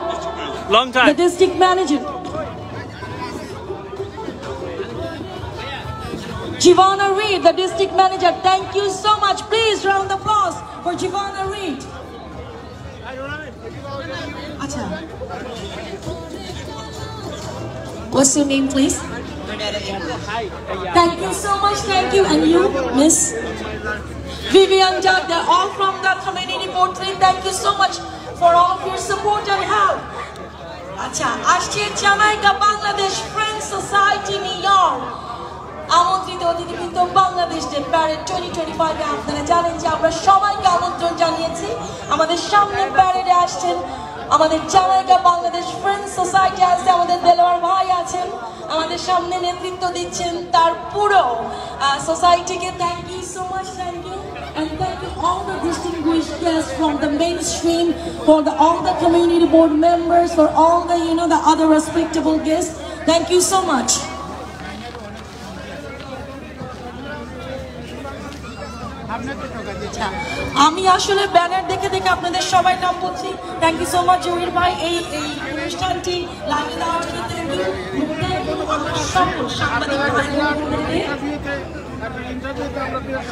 Speaker 1: Long time.
Speaker 5: The district manager. Giovanna Reed, the district manager. Thank you so much. Please round of applause for Giovanna Reed. Acha. What's your name, please? Thank you so much. Thank you. And you, Miss Vivian Judd. They're all from the Community Board 3. Thank you so much for all of your support and help. আচ্ছা, আসছে Jamaica Bangladesh friends society new York আমন্ত্রিত অতিথিবৃন্দ। Bangladesh day parade 2025 আপনারা জানেন যে আমরা সবাইকে আমন্ত্রণ জানিয়েছি। আমাদের সামনে প্যারেডে আসছেন আমাদের জামাইকা বাংলাদেশ ফ্রেন্ডস সোসাইটি আসছে, আমাদের দেলোয়ার ভাই আছেন আমাদের সামনে নেতৃত্ব দিচ্ছেন তার পুরো সোসাইটিকে। Thank you so much, thank you and thank you all the distinguished guests from the mainstream, for all the community board members, for all the the other respectable guests. Thank you so much. আমি আসলে banner দেখে দেখে আপনাদের সবাই নাম বলছি। Thank you so much Zahir ভাই এই অনুষ্ঠানটি লাইভে দেওয়ার জন্য।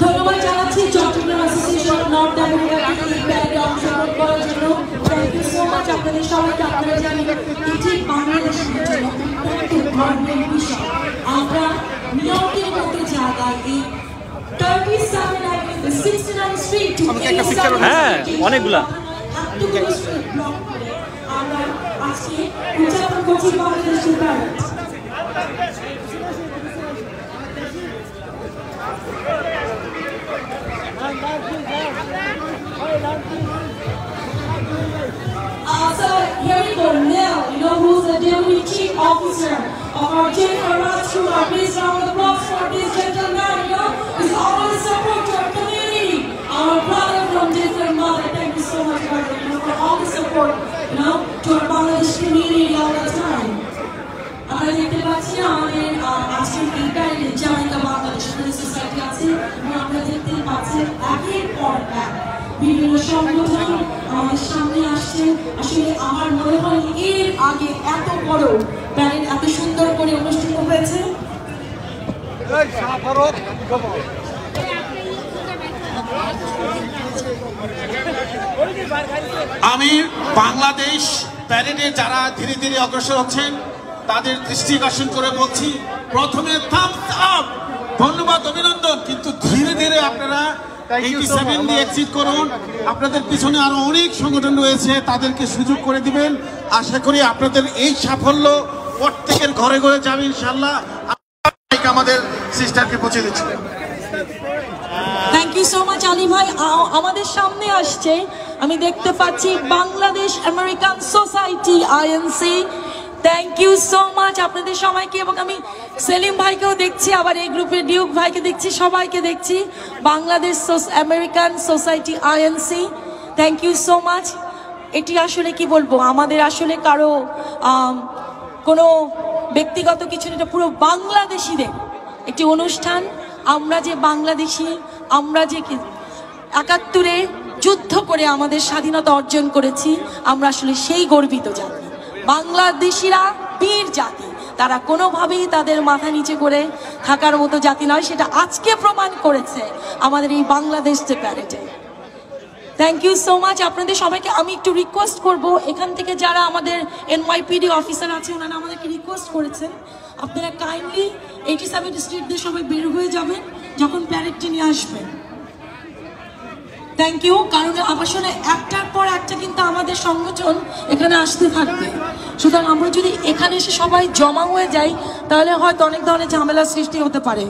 Speaker 5: ধন্যবাদ জানাচ্ছি চট্টগ্রাম অ্যাসোসিয়েশন অফ নর্থ আমেরিকাকে এই প্যারেডে অংশগ্রহণ করার জন্য। থ্যাংক ইউ সো মাচ আপনাদের সবাইকে। আপনারা জানেন এটি বাংলাদেশের জন্য অত্যন্ত গর্বের বিষয়। আমরা নিউ ইয়র্কের মতো জায়গায় এই 37 Avenue, 69th Street to 87th Street,
Speaker 1: অনেকগুলা
Speaker 5: আমরা আজকে উদযাপন করছি বাংলাদেশের parade. So here we go now. Who's the Deputy Chief Officer of our Jennifer Rajkumar? Please round of applause for this gentleman. Who's always support to our community. Our brother from different mother. Thank you so much, brother, for all the support, to our Bangladesh community all the time. আমরা দেখতে পাচ্ছি আমাদের আজকের এই প্যারেডে Jamaica Bangladesh friends society আছে এবং আমরা দেখতে পাচ্ছি একের পর এক বিভিন্ন সংগঠন আমাদের সামনে আসছে। আসলে আমার মনে হয় এর আগে এত বড় প্যারেড এত সুন্দর করে অনুষ্ঠিত হয়েছে।
Speaker 21: আমি বাংলাদেশ প্যারেডে যারা ধীরে ধীরে অগ্রসর হচ্ছেন তাদের দৃষ্টি আকর্ষণ করে বলছি, প্রথমে থামস আপ, ধন্যবাদ, অভিনন্দন, কিন্তু ধীরে ধীরে আপনারা 87 দিয়ে এক্সিট করুন। আপনাদের পিছনে আরো অনেক সংগঠন রয়েছে, তাদেরকে সুযোগ করে দিবেন। আশা করি আপনাদের এই সাফল্য প্রত্যেকের ঘরে ঘরে যাবে ইনশাআল্লাহ। আমাদের সিস্টারকে পৌঁছে দিচ্ছি।
Speaker 5: Thank you so much Ali ভাই। আমাদের সামনে আসছে আমি দেখতে পাচ্ছি Bangladesh American society INC. Thank you so much আপনাদের সবাইকে। এবং আমি সেলিম ভাইকেও দেখছি, আবার এই গ্রুপের ডিউক ভাইকে দেখছি, সবাইকে দেখছি। Bangladesh American society INC, thank you so much. এটি আসলে কি বলবো, আমাদের আসলে কারো কোনো ব্যক্তিগত কিছু না, এটা পুরো বাংলাদেশিদের একটি অনুষ্ঠান। আমরা যে বাংলাদেশি, আমরা যে 71-এ যুদ্ধ করে আমাদের স্বাধীনতা অর্জন করেছি, আমরা আসলে সেই গর্বিত জাতি। বাংলাদেশিরা বীর জাতি, তারা কোনোভাবেই তাদের মাথা নিচে করে থাকার মতো জাতি নয়, সেটা আজকে প্রমাণ করেছে আমাদের এই বাংলাদেশ ডে প্যারেডে। থ্যাংক ইউ সো মাচ আপনাদের সবাইকে। আমি একটু রিকোয়েস্ট করব, এখান থেকে যারা আমাদের NYPD অফিসার আছে ওনারা আমাদেরকে রিকোয়েস্ট করেছেন আপনারা কাইন্ডলি 87 স্ট্রিট দিয়ে সবাই বের হয়ে যাবেন যখন প্যারেডটি নিয়ে আসবেন। Thank you. কারণ আসলে একটার পর একটা কিন্তু আমাদের সংগঠন এখানে আসতে থাকবে, সুতরাং আমরা যদি এখানে এসে সবাই জমা হয়ে যাই তাহলে হয়তো অনেক ধরনের ঝামেলার সৃষ্টি হতে পারে।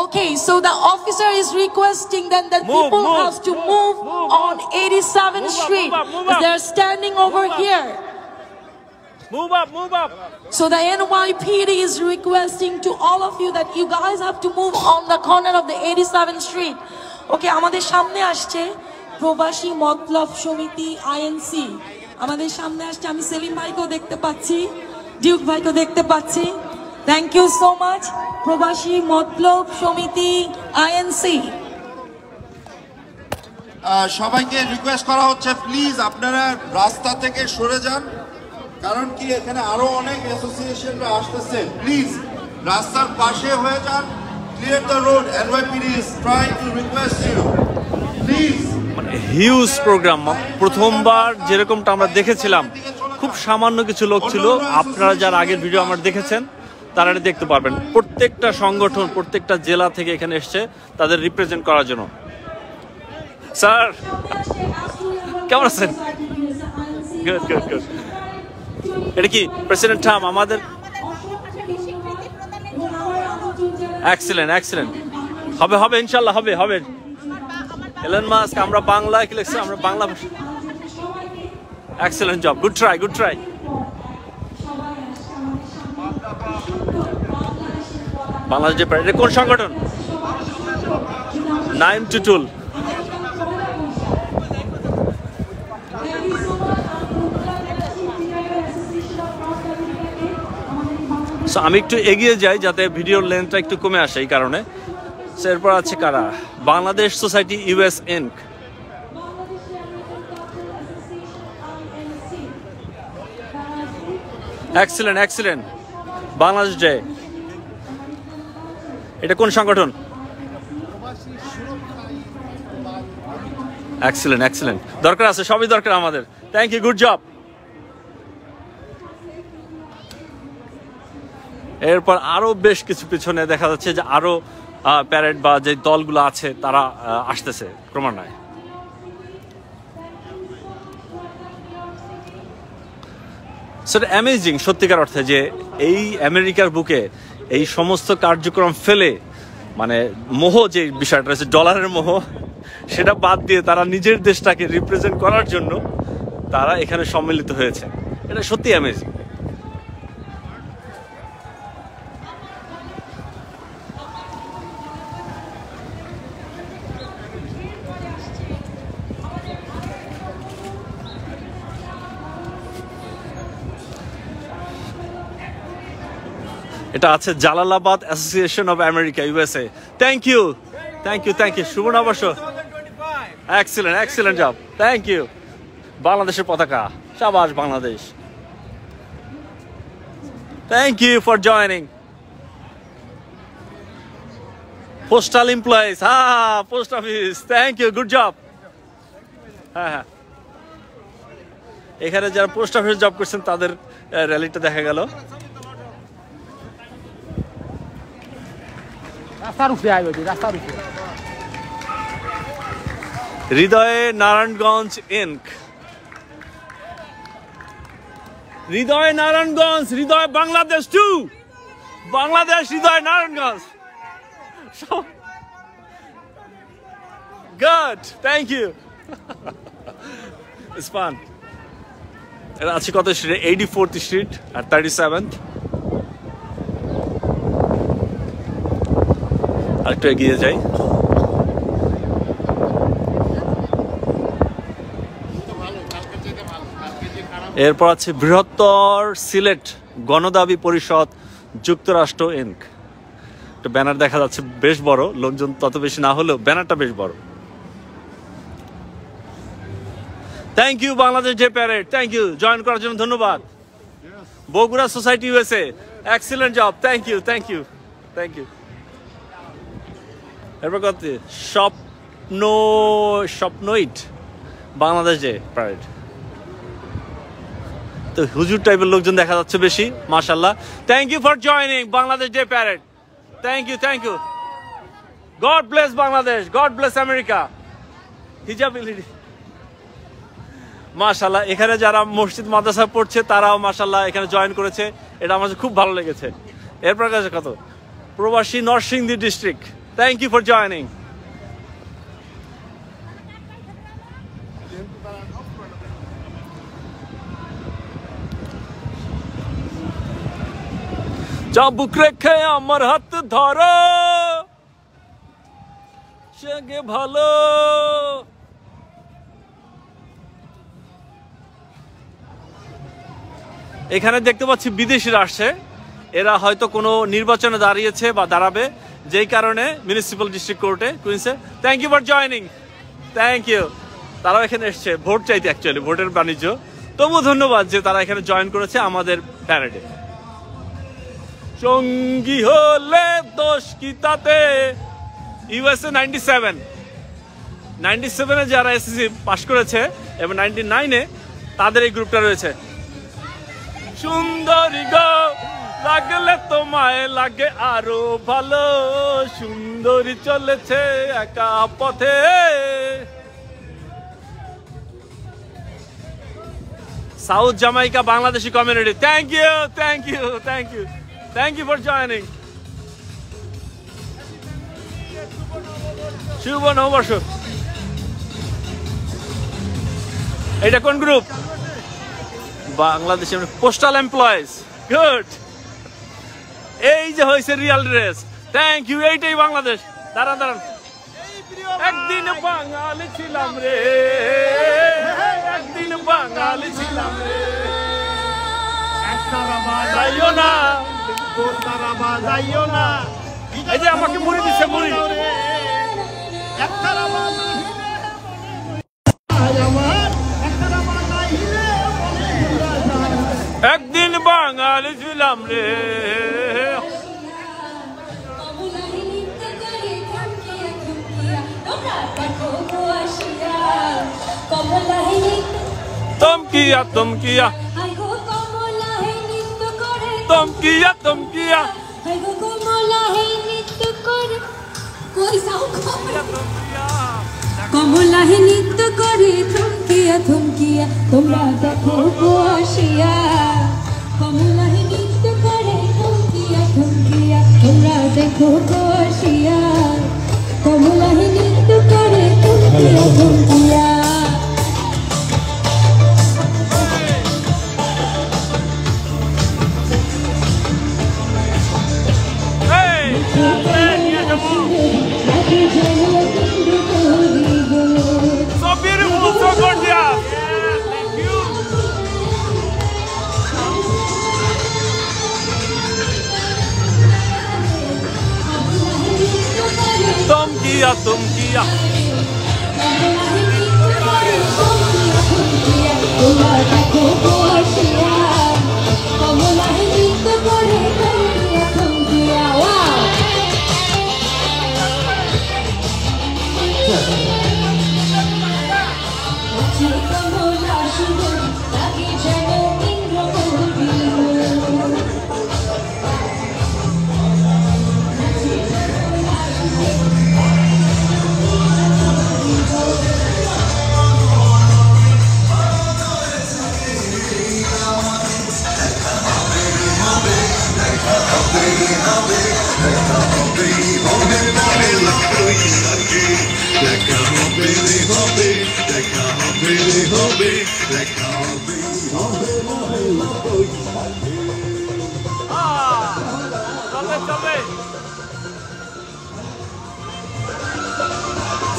Speaker 5: Okay, so the officer is requesting that people have to move on 87th Street. They're standing over here.
Speaker 6: Move up, move up.
Speaker 5: So the NYPD is requesting to all of you that you guys have to move on the corner of the 87th Street. Okay, আমাদের সামনে আসছে প্রবাসী মতলব সমিতি INC. আমাদের সামনে আসছে, আমি সেলিম ভাইকেও দেখতে পাচ্ছি, ডিউক ভাইকেও দেখতে পাচ্ছি। Thank you so much. প্রবাসী মতলব সমিতি আইএনসি।
Speaker 8: সবাইকে রিকোয়েস্ট করা হচ্ছে প্লিজ আপনারা রাস্তা থেকে সরে যান, কারণ কি এখানে আরো অনেক অ্যাসোসিয়েশনরা আসতেছে। প্লিজ রাস্তার পাশে হয়ে যান, clear the road. NYPD is trying to request you, please.
Speaker 1: মানে হিউজ প্রোগ্রাম, প্রথমবার যেরকমটা আমরা দেখেছিলাম খুব সামান্য কিছু লোক ছিল। আপনারা যারা আগের ভিডিও আমরা দেখেছেন তারা এটা দেখতে পারবেন। প্রত্যেকটা সংগঠন প্রত্যেকটা জেলা থেকে এখানে এসছে তাদের রিপ্রেজেন্ট করার জন্য। স্যার কেমন আছেন? Good good good. এটা কি প্রেসিডেন্ট ট্রাম্প আমাদের? Excellent excellent. হবে হবে ইনশাল্লাহ হবে হবে। এলন মাস্ক, আমরা বাংলা কি লিখছি? আমরা বাংলা ভাষা। Excellent job, good try good try. Bangladesh যে প্যারেড, এটা কোন সংগঠন? 9 to 12। আমি একটু এগিয়ে যাই যাতে ভিডিওর লেন্থটা একটু কমে আসে, এই কারণে। এরপর আছে কারা? Bangladesh society US Inc, excellent excellent. Bangladesh day, এটা কোন সংগঠন? Excellent excellent. দরকার আছে, সবই দরকার আমাদের। Thank you, good job. এরপর আরো বেশ কিছু পিছনে দেখা যাচ্ছে যে আরো প্যারেড বা যে দলগুলো আছে তারা আসতেছে ক্রমান্বয়ে। সেটা অ্যামেজিং সত্যিকার অর্থে যে এই আমেরিকার বুকে এই সমস্ত কার্যক্রম ফেলে, মানে মোহ যে বিষয়টা রয়েছে, ডলারের মোহ, সেটা বাদ দিয়ে তারা নিজের দেশটাকে রিপ্রেজেন্ট করার জন্য তারা এখানে সম্মিলিত হয়েছে। এটা সত্যি অ্যামেজিং। এটা আছে Jalalabad association of America USA. Thank you thank you thank you. শুভ নববর্ষ। Excellent excellent job, thank you. বাংলাদেশের পতাকা, শাবাশ Bangladesh. Thank you for joining. Postal employees, হ্যাঁ post office, thank you, good job. হ্যাঁ হ্যাঁ, এখানে যারা পোস্ট অফিস জব করছেন তাদের র্যালিটা দেখা গেল। হৃদয়ে Narayanganj Inc, Hridoy Narayanganj, Hridoy Bangladesh to, Bangladesh Hridoy Narayanganj. Good, thank you. It's fun. এটা আছে কত স্ট্রিট? 84th স্ট্রিট আর 37th। আরেকটু এগিয়ে যাই। এরপর আছে বৃহত্তর সিলেট গণদাবি পরিষদ যুক্তরাষ্ট্র ইনক। একটা ব্যানার দেখা যাচ্ছে, বেশ বড়, লোকজন তত বেশি না হলেও ব্যানারটা বেশ বড়। Thank you Bangladesh day parade, thank you. Join করার জন্য ধন্যবাদ। Bogura society USA, excellent job, thank you thank you thank you. এরপর কত? স্বপ্নইট বাংলাদেশ ডে প্যারেড। তো হুজুর টাইপের লোকজন দেখা যাচ্ছে বেশি, মাশাআল্লাহ। Thank you for joining Bangladesh day parade, thank you thank you. God bless Bangladesh, God bless America. হিজাবিলিটি, মাশাআল্লাহ। এখানে যারা মসজিদ মাদ্রাসা পড়ছে তারাও মাশাআল্লাহ এখানে জয়েন করেছে, এটা আমার খুব ভালো লেগেছে। এরপর কাছে কত? প্রবাসী Narsingdi district, thank you for joining. চাবুক রেখে আমার হাত ধরো, সঙ্গে ভালো। এখানে দেখতে পাচ্ছি বিদেশিরা আসছে, এরা হয়তো কোনো নির্বাচনে দাঁড়িয়েছে বা দাঁড়াবে, যেই কারণে মিউনিসিপ্যাল ডিস্ট্রিক্ট কোর্টে কুইন্সে। Thank you for joining, thank you. তারাও এখানে এসছে ভোট চাইতে, অ্যাকচুয়ালি ভোটের বাণিজ্য। তবু ধন্যবাদ যে তারা এখানে জয়েন করেছে আমাদের প্যারেডে। সঙ্গী হলে দোষ কি তাতে, ইউএসএ 97 যারা এসএসসি পাস করেছে এবং 99 তাদের এই গ্রুপটা রয়েছে। সুন্দরী গো
Speaker 6: লাগলে তোমায় লাগে আরো ভালো, সুন্দরী চলেছে একা পথে। South Jamaica Bangladeshi community, thank you thank you thank you thank you for joining. শুভ নববর্ষ। এটা কোন গ্রুপ? বাংলাদেশের পোস্টাল এমপ্লয়িজ, গুড। এই যে হয়েছে রিয়াল ড্রেস, থ্যাংক ইউ। এইটাই বাংলাদেশ। দাঁড়ান দাঁড়ান। একদিন বাঙালি ছিলাম রে, একদিন বাঙালি ছিলাম রে, যাইও না যাইও না। এই যে আমাকে মুড়ি দিচ্ছে, মুড়ি। একদিন বাঙালি ছিলাম রে। तुम किया तुम किया तुम किया तुम किया
Speaker 5: কমলাহে নৃত্য করে থমকিয়া থমকিয়া তোমরা দেখো বসিয়া। কমলাহে নৃত্য করে থমকিয়া থমকিয়া তোমরা দেখো বসিয়া। কমলাহে নৃত্য করে থমকিয়া থমকিয়া।
Speaker 6: So beautiful, so gorgeous. Thank you. तुम किया तुम किया।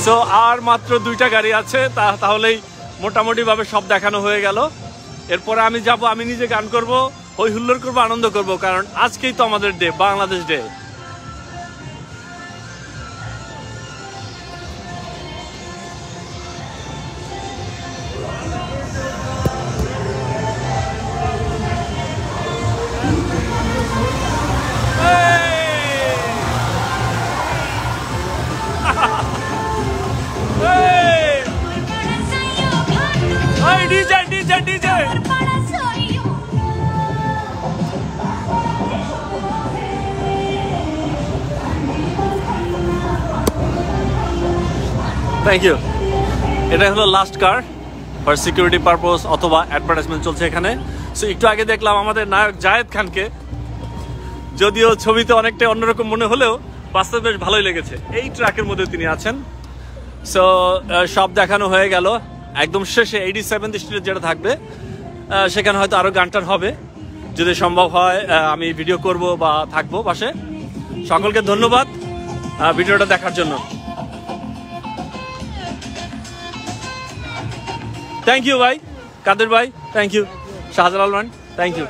Speaker 6: সো আর মাত্র 2টা গাড়ি আছে, তাহলেই মোটামুটি ভাবে সব দেখানো হয়ে গেল। এরপরে আমি যাব, আমি নিজে গান করব, হই হুল্লোড় করবো, আনন্দ করব, কারণ আজকেই তো আমাদের day, Bangladesh day. DJ, DJ, DJ. Thank you. এটা হলো last car for security purpose অথবা অ্যাডভার্টাইজমেন্ট চলছে এখানে। সো একটু আগে দেখলাম আমাদের নায়ক জায়েদ খানকে, যদিও ছবিতে অনেকটা অন্যরকম মনে হলেও বাস্তবে বেশ ভালোই লেগেছে। এই ট্র্যাকের মধ্যে তিনি আছেন। সো সব দেখানো হয়ে গেল। একদম শেষে 87th স্ট্রিটে যেটা থাকবে সেখানে হয়তো আরো গানটার হবে, যদি সম্ভব হয় আমি ভিডিও করব বা থাকবো পাশে। সকলকে ধন্যবাদ ভিডিওটা দেখার জন্য। থ্যাংক ইউ ভাই, কাদের ভাই, thank you, Shahjalal man, thank you.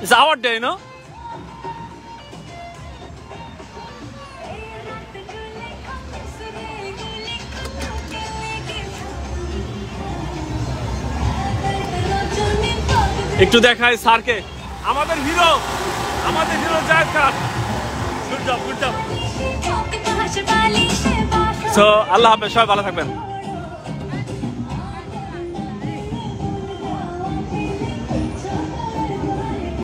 Speaker 6: It's our day, no? একটু দেখাই স্যারকে, আমাদের hero Zayed Khan. Good job, good job. So আল্লাহ হাফেজ, সবাই ভালো থাকবেন।